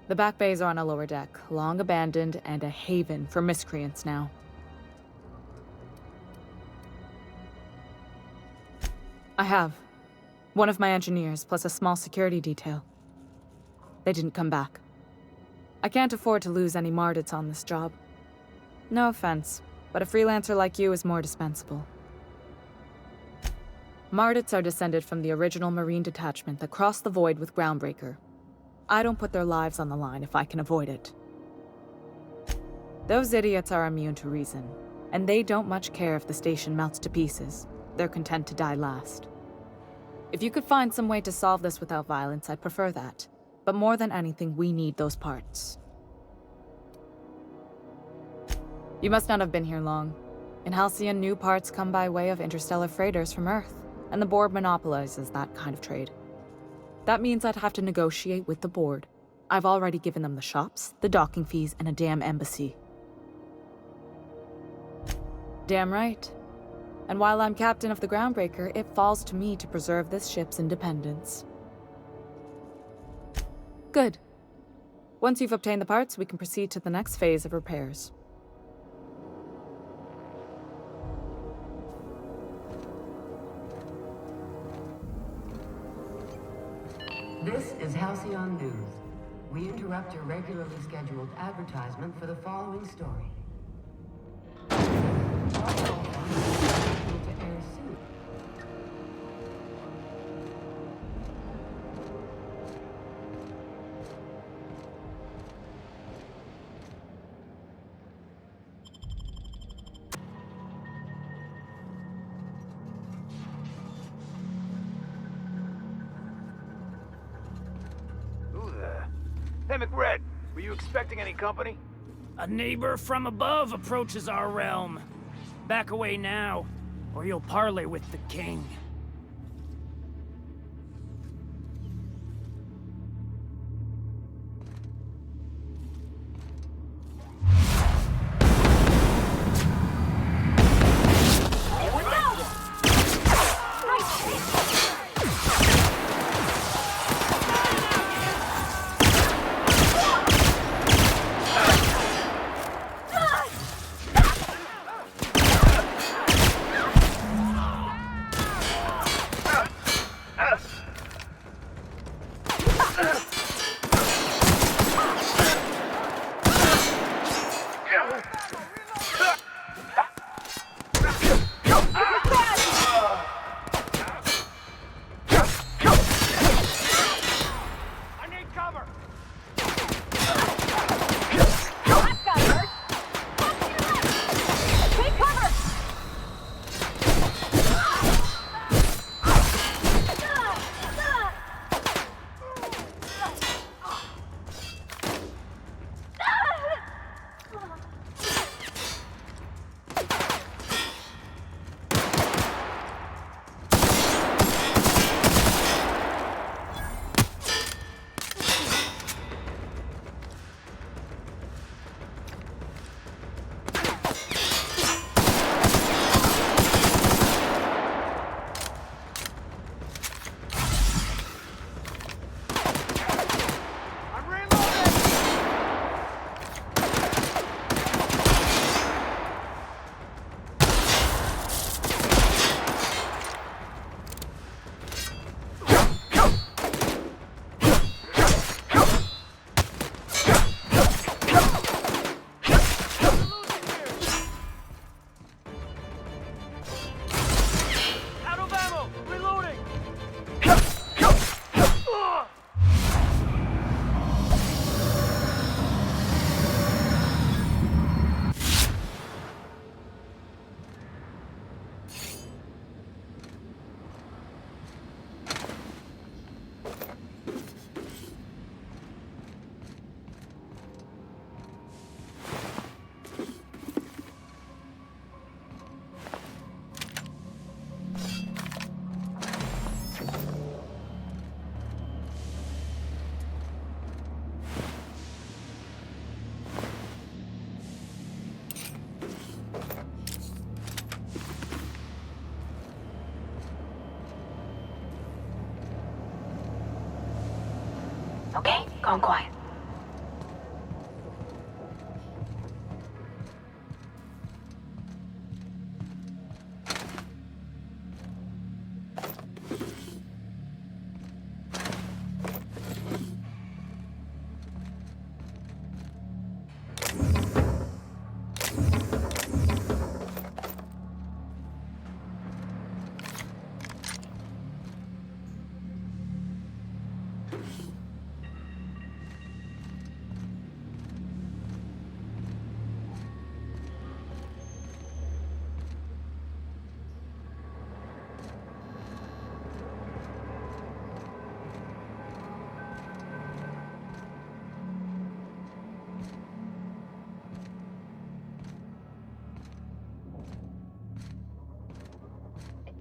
The back bays are on a lower deck, long abandoned and a haven for miscreants now. I have. One of my engineers, plus a small security detail. They didn't come back. I can't afford to lose any Mardits on this job. No offense, but a freelancer like you is more dispensable. Mardits are descended from the original Marine detachment that crossed the void with Groundbreaker. I don't put their lives on the line if I can avoid it. Those idiots are immune to reason, and they don't much care if the station melts to pieces. They're content to die last. If you could find some way to solve this without violence, I'd prefer that. But more than anything, we need those parts. You must not have been here long. In Halcyon, new parts come by way of interstellar freighters from Earth, and the board monopolizes that kind of trade. That means I'd have to negotiate with the board. I've already given them the shops, the docking fees, and a damn embassy. Damn right. And while I'm captain of the Groundbreaker, it falls to me to preserve this ship's independence. Good. Once you've obtained the parts, we can proceed to the next phase of repairs. This is Halcyon News. We interrupt your regularly scheduled advertisement for the following story. All programs are scheduled to air soon. Hey, McRed, were you expecting any company? A neighbor from above approaches our realm. Back away now, or you'll parley with the king. Okay? Gone quiet.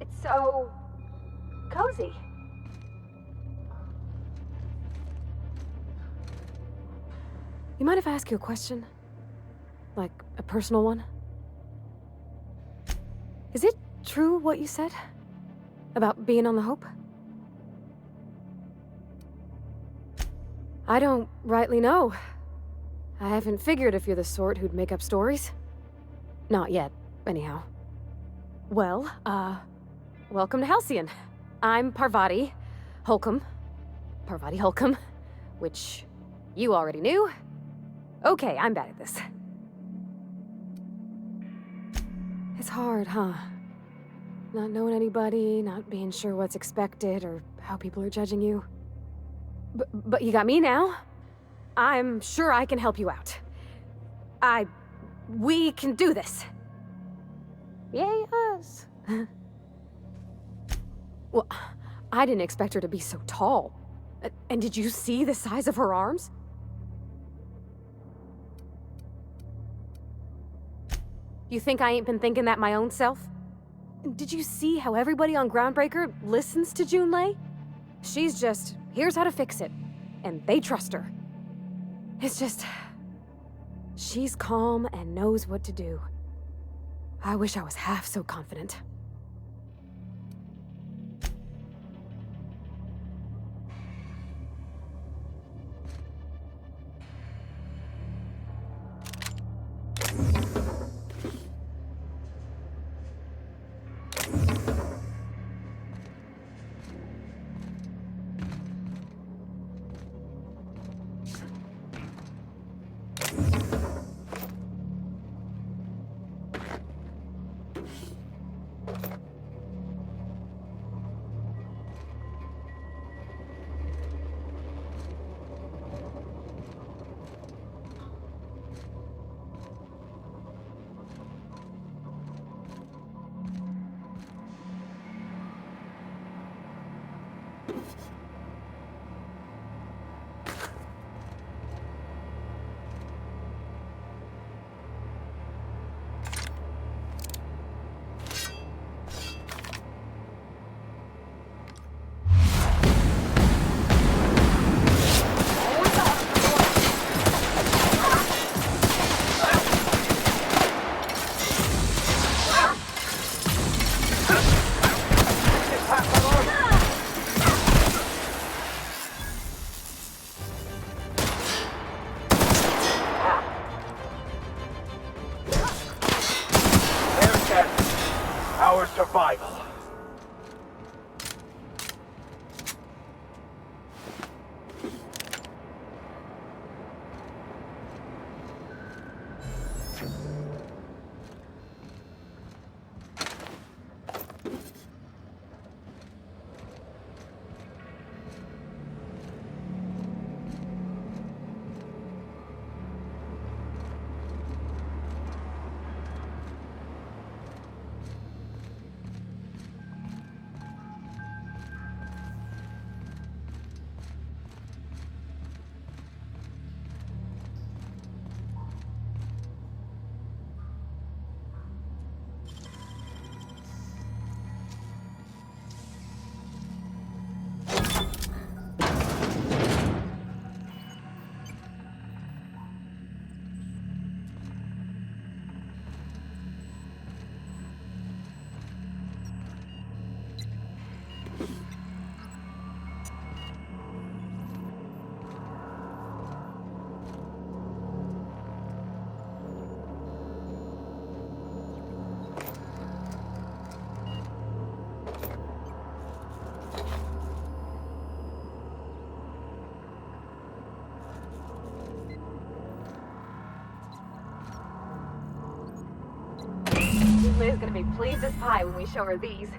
It's so cozy. You mind if I ask you a question? Like, a personal one? Is it true what you said? About being on the Hope? I don't rightly know. I haven't figured if you're the sort who'd make up stories. Not yet, anyhow. Well, welcome to Halcyon. I'm Parvati Holcomb. Parvati Holcomb, which you already knew. Okay, I'm bad at this. It's hard, huh? Not knowing anybody, not being sure what's expected or how people are judging you. But you got me now. I'm sure I can help you out. We can do this. Yay, us. Well, I didn't expect her to be so tall. And did you see the size of her arms? You think I ain't been thinking that my own self? Did you see how everybody on Groundbreaker listens to Junlei? She's just, here's how to fix it. And they trust her. It's just, she's calm and knows what to do. I wish I was half so confident. Our survival. Emily's gonna be pleased as pie when we show her these.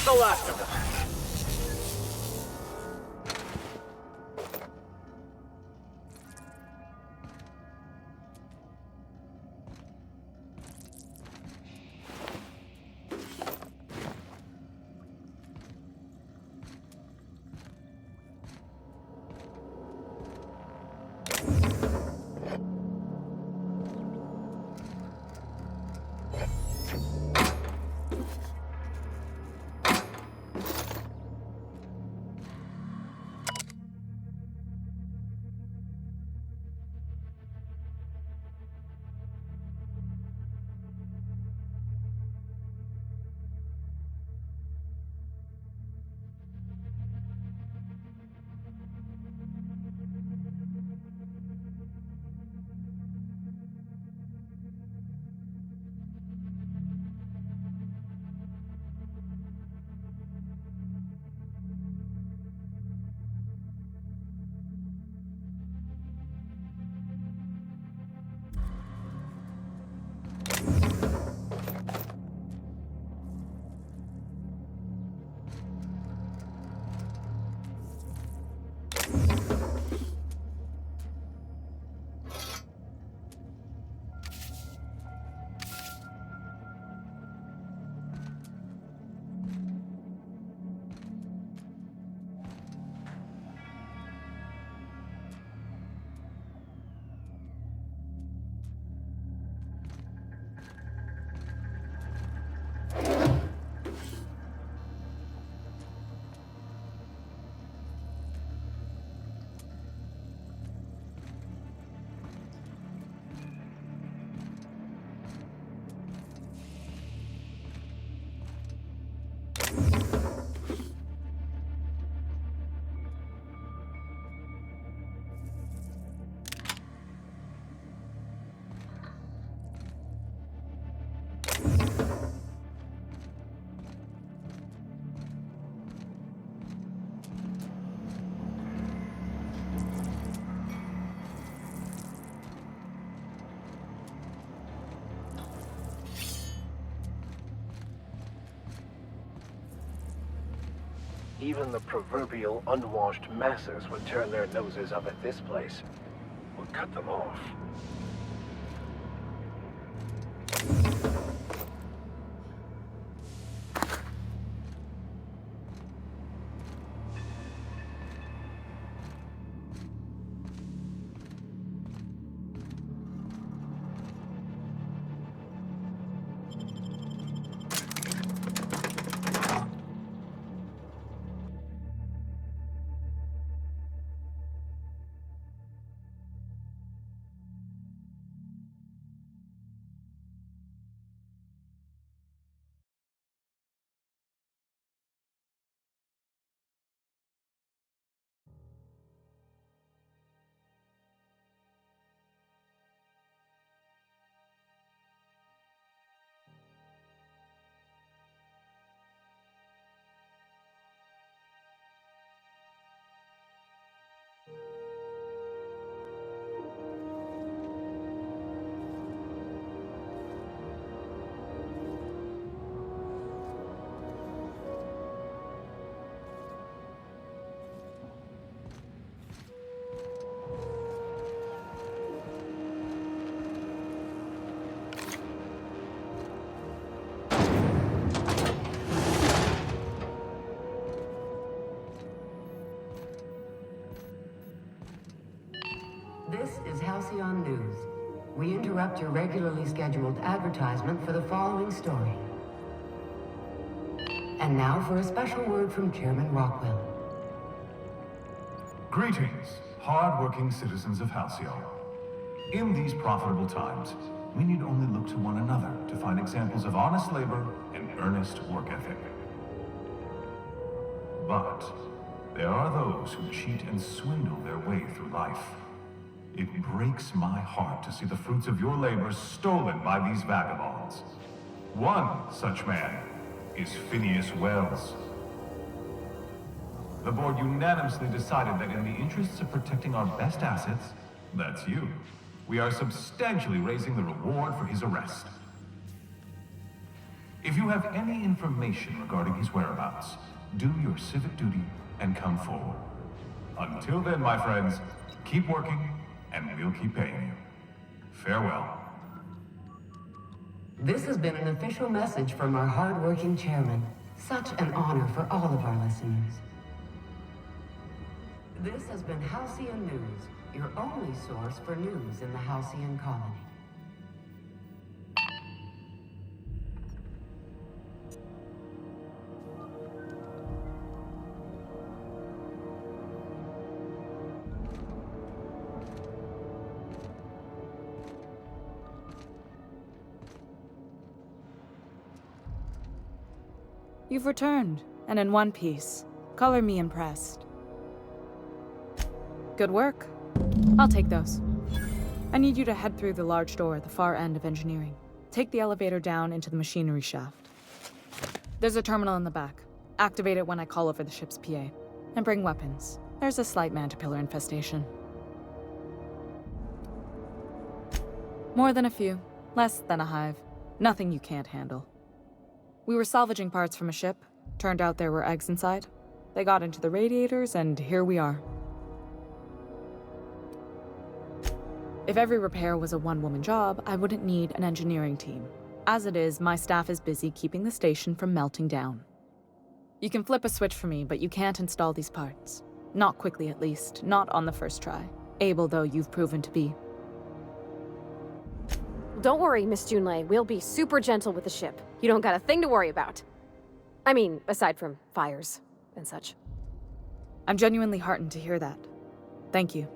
The last of them. Even the proverbial unwashed masses would turn their noses up at this place. We'll cut them off. This is Halcyon News. We interrupt your regularly scheduled advertisement for the following story. And now for a special word from Chairman Rockwell. Greetings, hard-working citizens of Halcyon. In these profitable times, we need only look to one another to find examples of honest labor and earnest work ethic. But there are those who cheat and swindle their way through life. It breaks my heart to see the fruits of your labor stolen by these vagabonds. One such man is Phineas Wells. The board unanimously decided that in the interests of protecting our best assets, that's you, we are substantially raising the reward for his arrest. If you have any information regarding his whereabouts, do your civic duty and come forward. Until then, my friends, keep working and we'll keep paying you. Farewell. This has been an official message from our hard-working chairman. Such an honor for all of our listeners. This has been Halcyon News, your only source for news in the Halcyon colony. You've returned, and in one piece. Color me impressed. Good work. I'll take those. I need you to head through the large door at the far end of engineering. Take the elevator down into the machinery shaft. There's a terminal in the back. Activate it when I call over the ship's PA. And bring weapons. There's a slight mantipillar infestation. More than a few. Less than a hive. Nothing you can't handle. We were salvaging parts from a ship. Turned out there were eggs inside. They got into the radiators, and here we are. If every repair was a one-woman job, I wouldn't need an engineering team. As it is, my staff is busy keeping the station from melting down. You can flip a switch for me, but you can't install these parts. Not quickly, at least. Not on the first try. Able, though, you've proven to be. Don't worry, Miss Junlei. We'll be super gentle with the ship. You don't got a thing to worry about. I mean, aside from fires and such. I'm genuinely heartened to hear that. Thank you.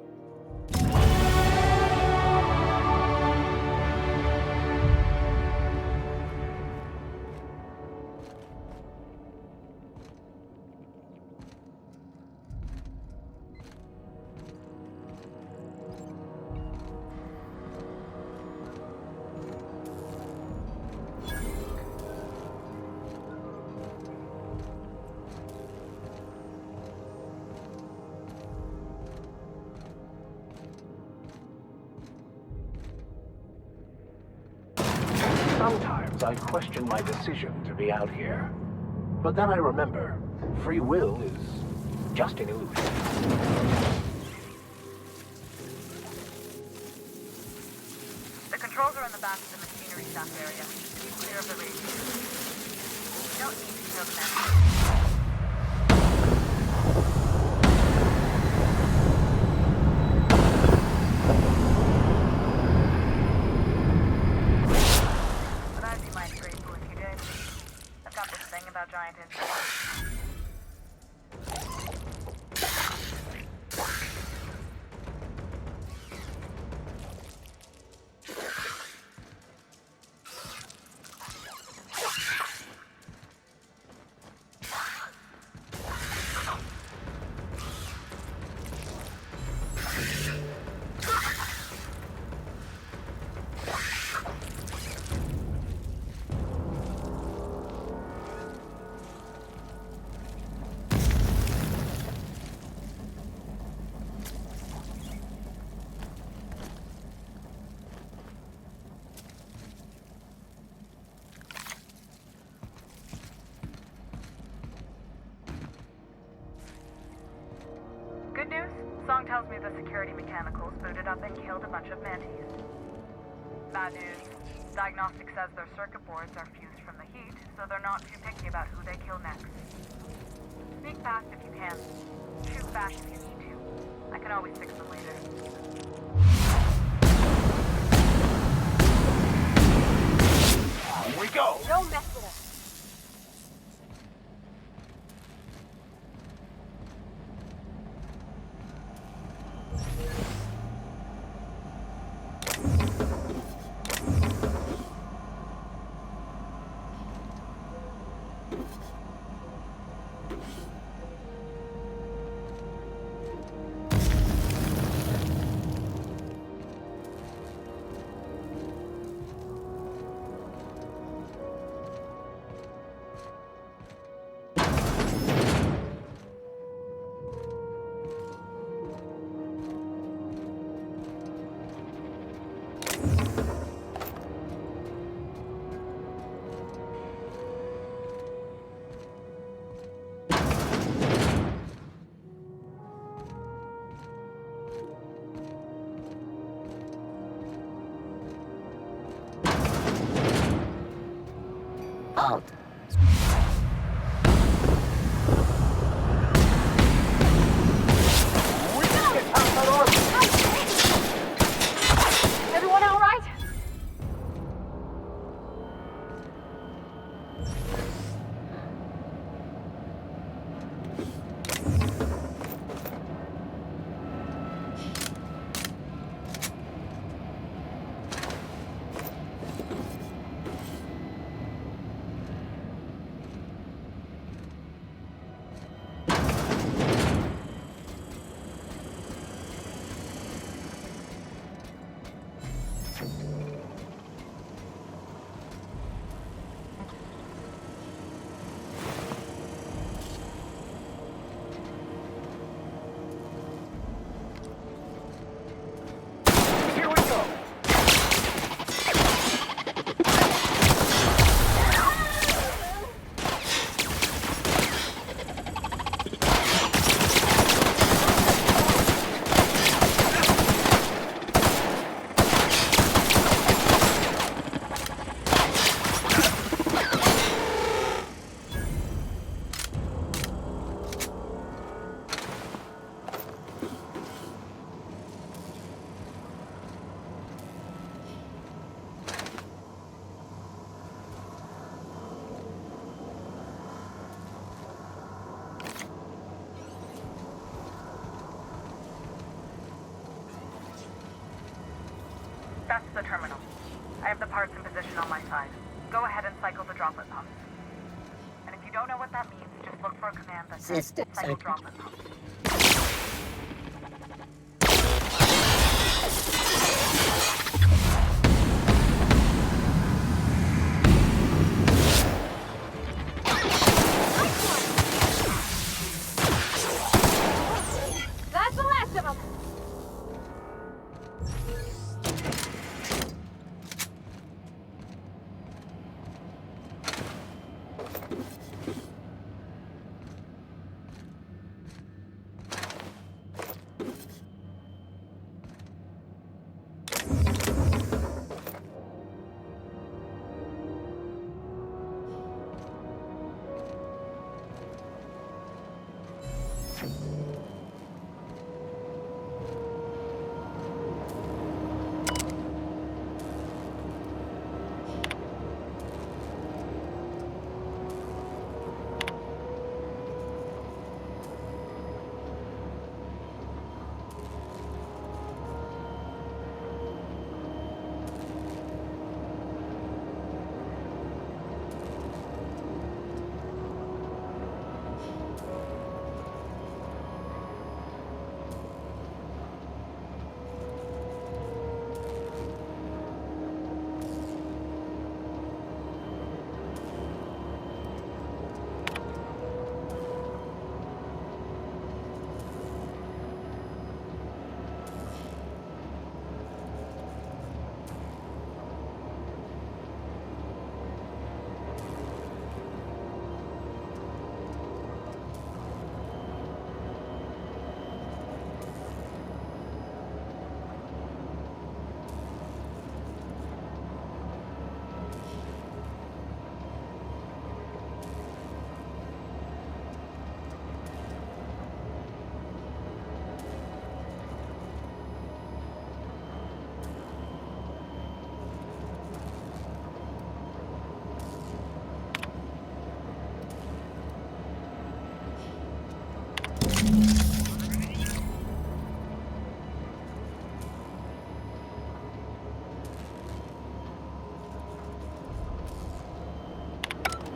Sometimes I question my decision to be out here. But then I remember, free will is just an illusion. The controls are in the back of the machinery shaft area. Keep clear of the radiators. You don't need to kill the man. Giant insects. Good news? Song tells me the security mechanicals booted up and killed a bunch of mantis. Bad news. Diagnostic says their circuit boards are fused from the heat, so they're not too picky about who they kill next. Sneak fast if you can. Shoot back if you need to. I can always fix them later. go! Don't mess with us. Halt. Everyone all right? That's the terminal. I have the parts in position on my side. Go ahead and cycle the droplet pumps. And if you don't know what that means, just look for a command that says cycle droplet pumps. That's the last of them.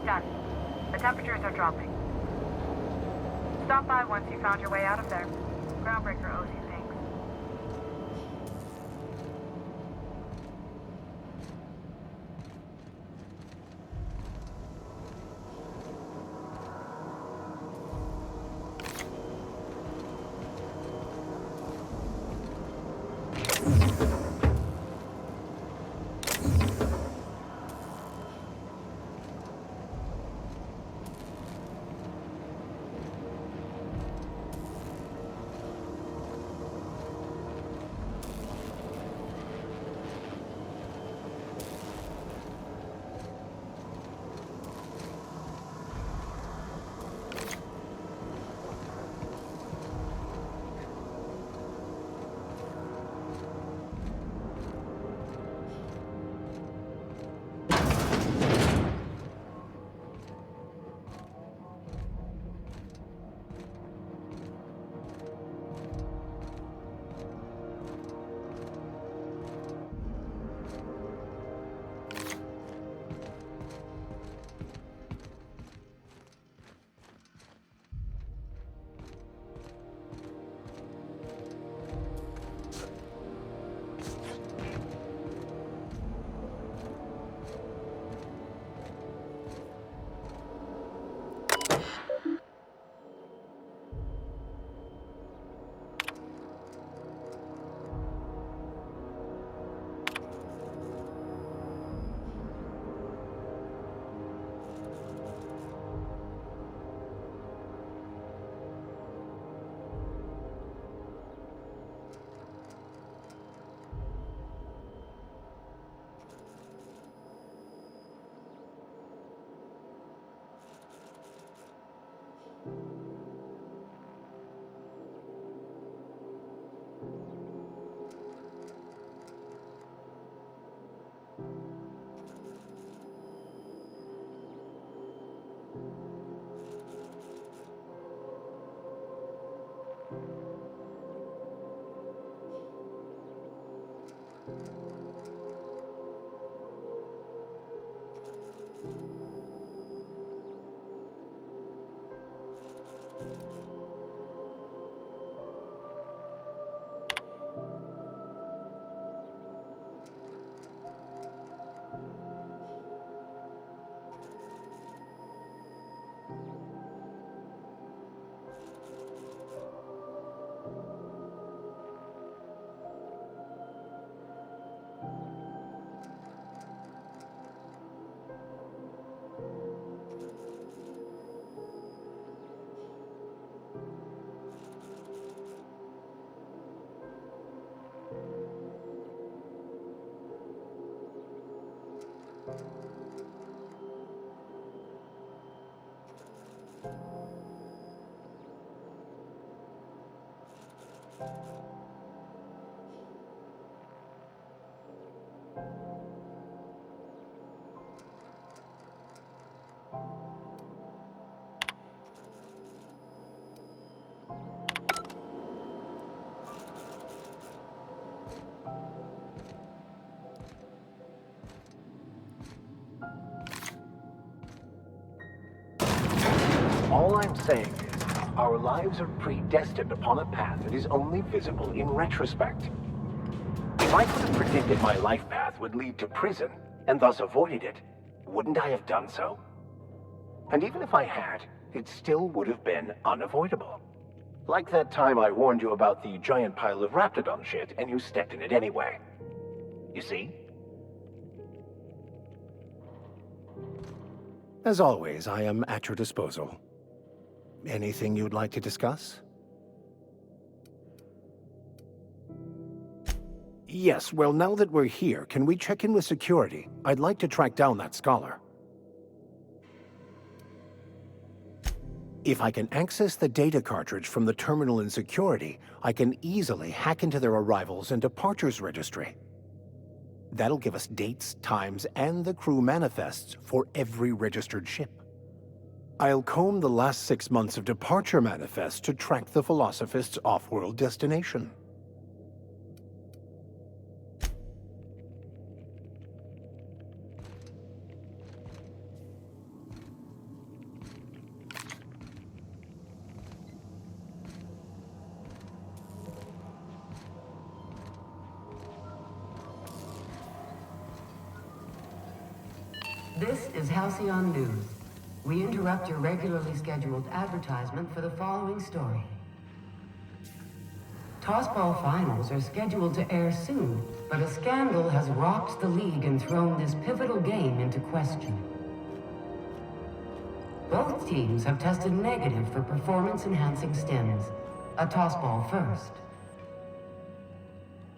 Done. The temperatures are dropping. Stop by once you found your way out of there. Groundbreaker owes you thanks. All I'm saying is, our lives are predestined upon a path that is only visible in retrospect. If I could have predicted my life path would lead to prison, and thus avoided it, wouldn't I have done so? And even if I had, it still would have been unavoidable. Like that time I warned you about the giant pile of Raptidon shit, and you stepped in it anyway. You see? As always, I am at your disposal. Anything you'd like to discuss? Yes, well, now that we're here, can we check in with security? I'd like to track down that scholar. If I can access the data cartridge from the terminal in security, I can easily hack into their arrivals and departures registry. That'll give us dates, times, and the crew manifests for every registered ship. I'll comb the last 6 months of departure manifest to track the Philosophist's off-world destination. This is Halcyon News. We interrupt your regularly scheduled advertisement for the following story. Tossball finals are scheduled to air soon, but a scandal has rocked the league and thrown this pivotal game into question. Both teams have tested negative for performance-enhancing stims. A tossball first.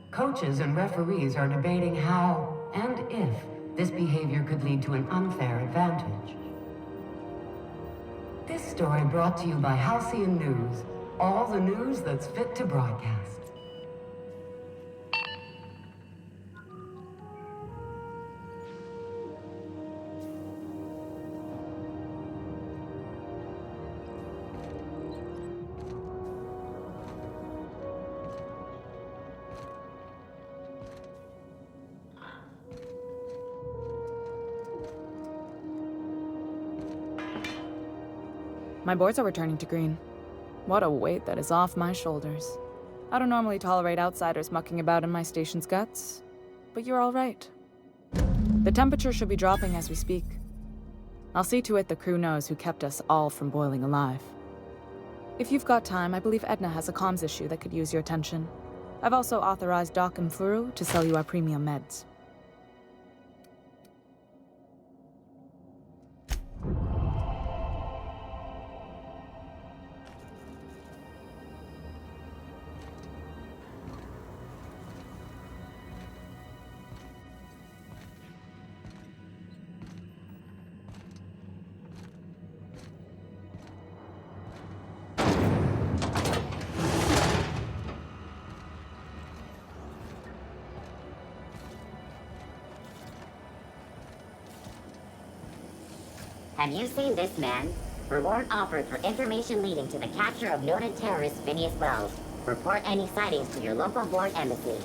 Coaches and referees are debating how and if this behavior could lead to an unfair advantage. This story brought to you by Halcyon News. All the news that's fit to broadcast. My boards are returning to green. What a weight that is off my shoulders. I don't normally tolerate outsiders mucking about in my station's guts, but you're all right. The temperature should be dropping as we speak. I'll see to it the crew knows who kept us all from boiling alive. If you've got time, I believe Edna has a comms issue that could use your attention. I've also authorized Doc and Furu to sell you our premium meds. Have you seen this man? Reward offered for information leading to the capture of noted terrorist Phineas Wells. Report any sightings to your local board embassy.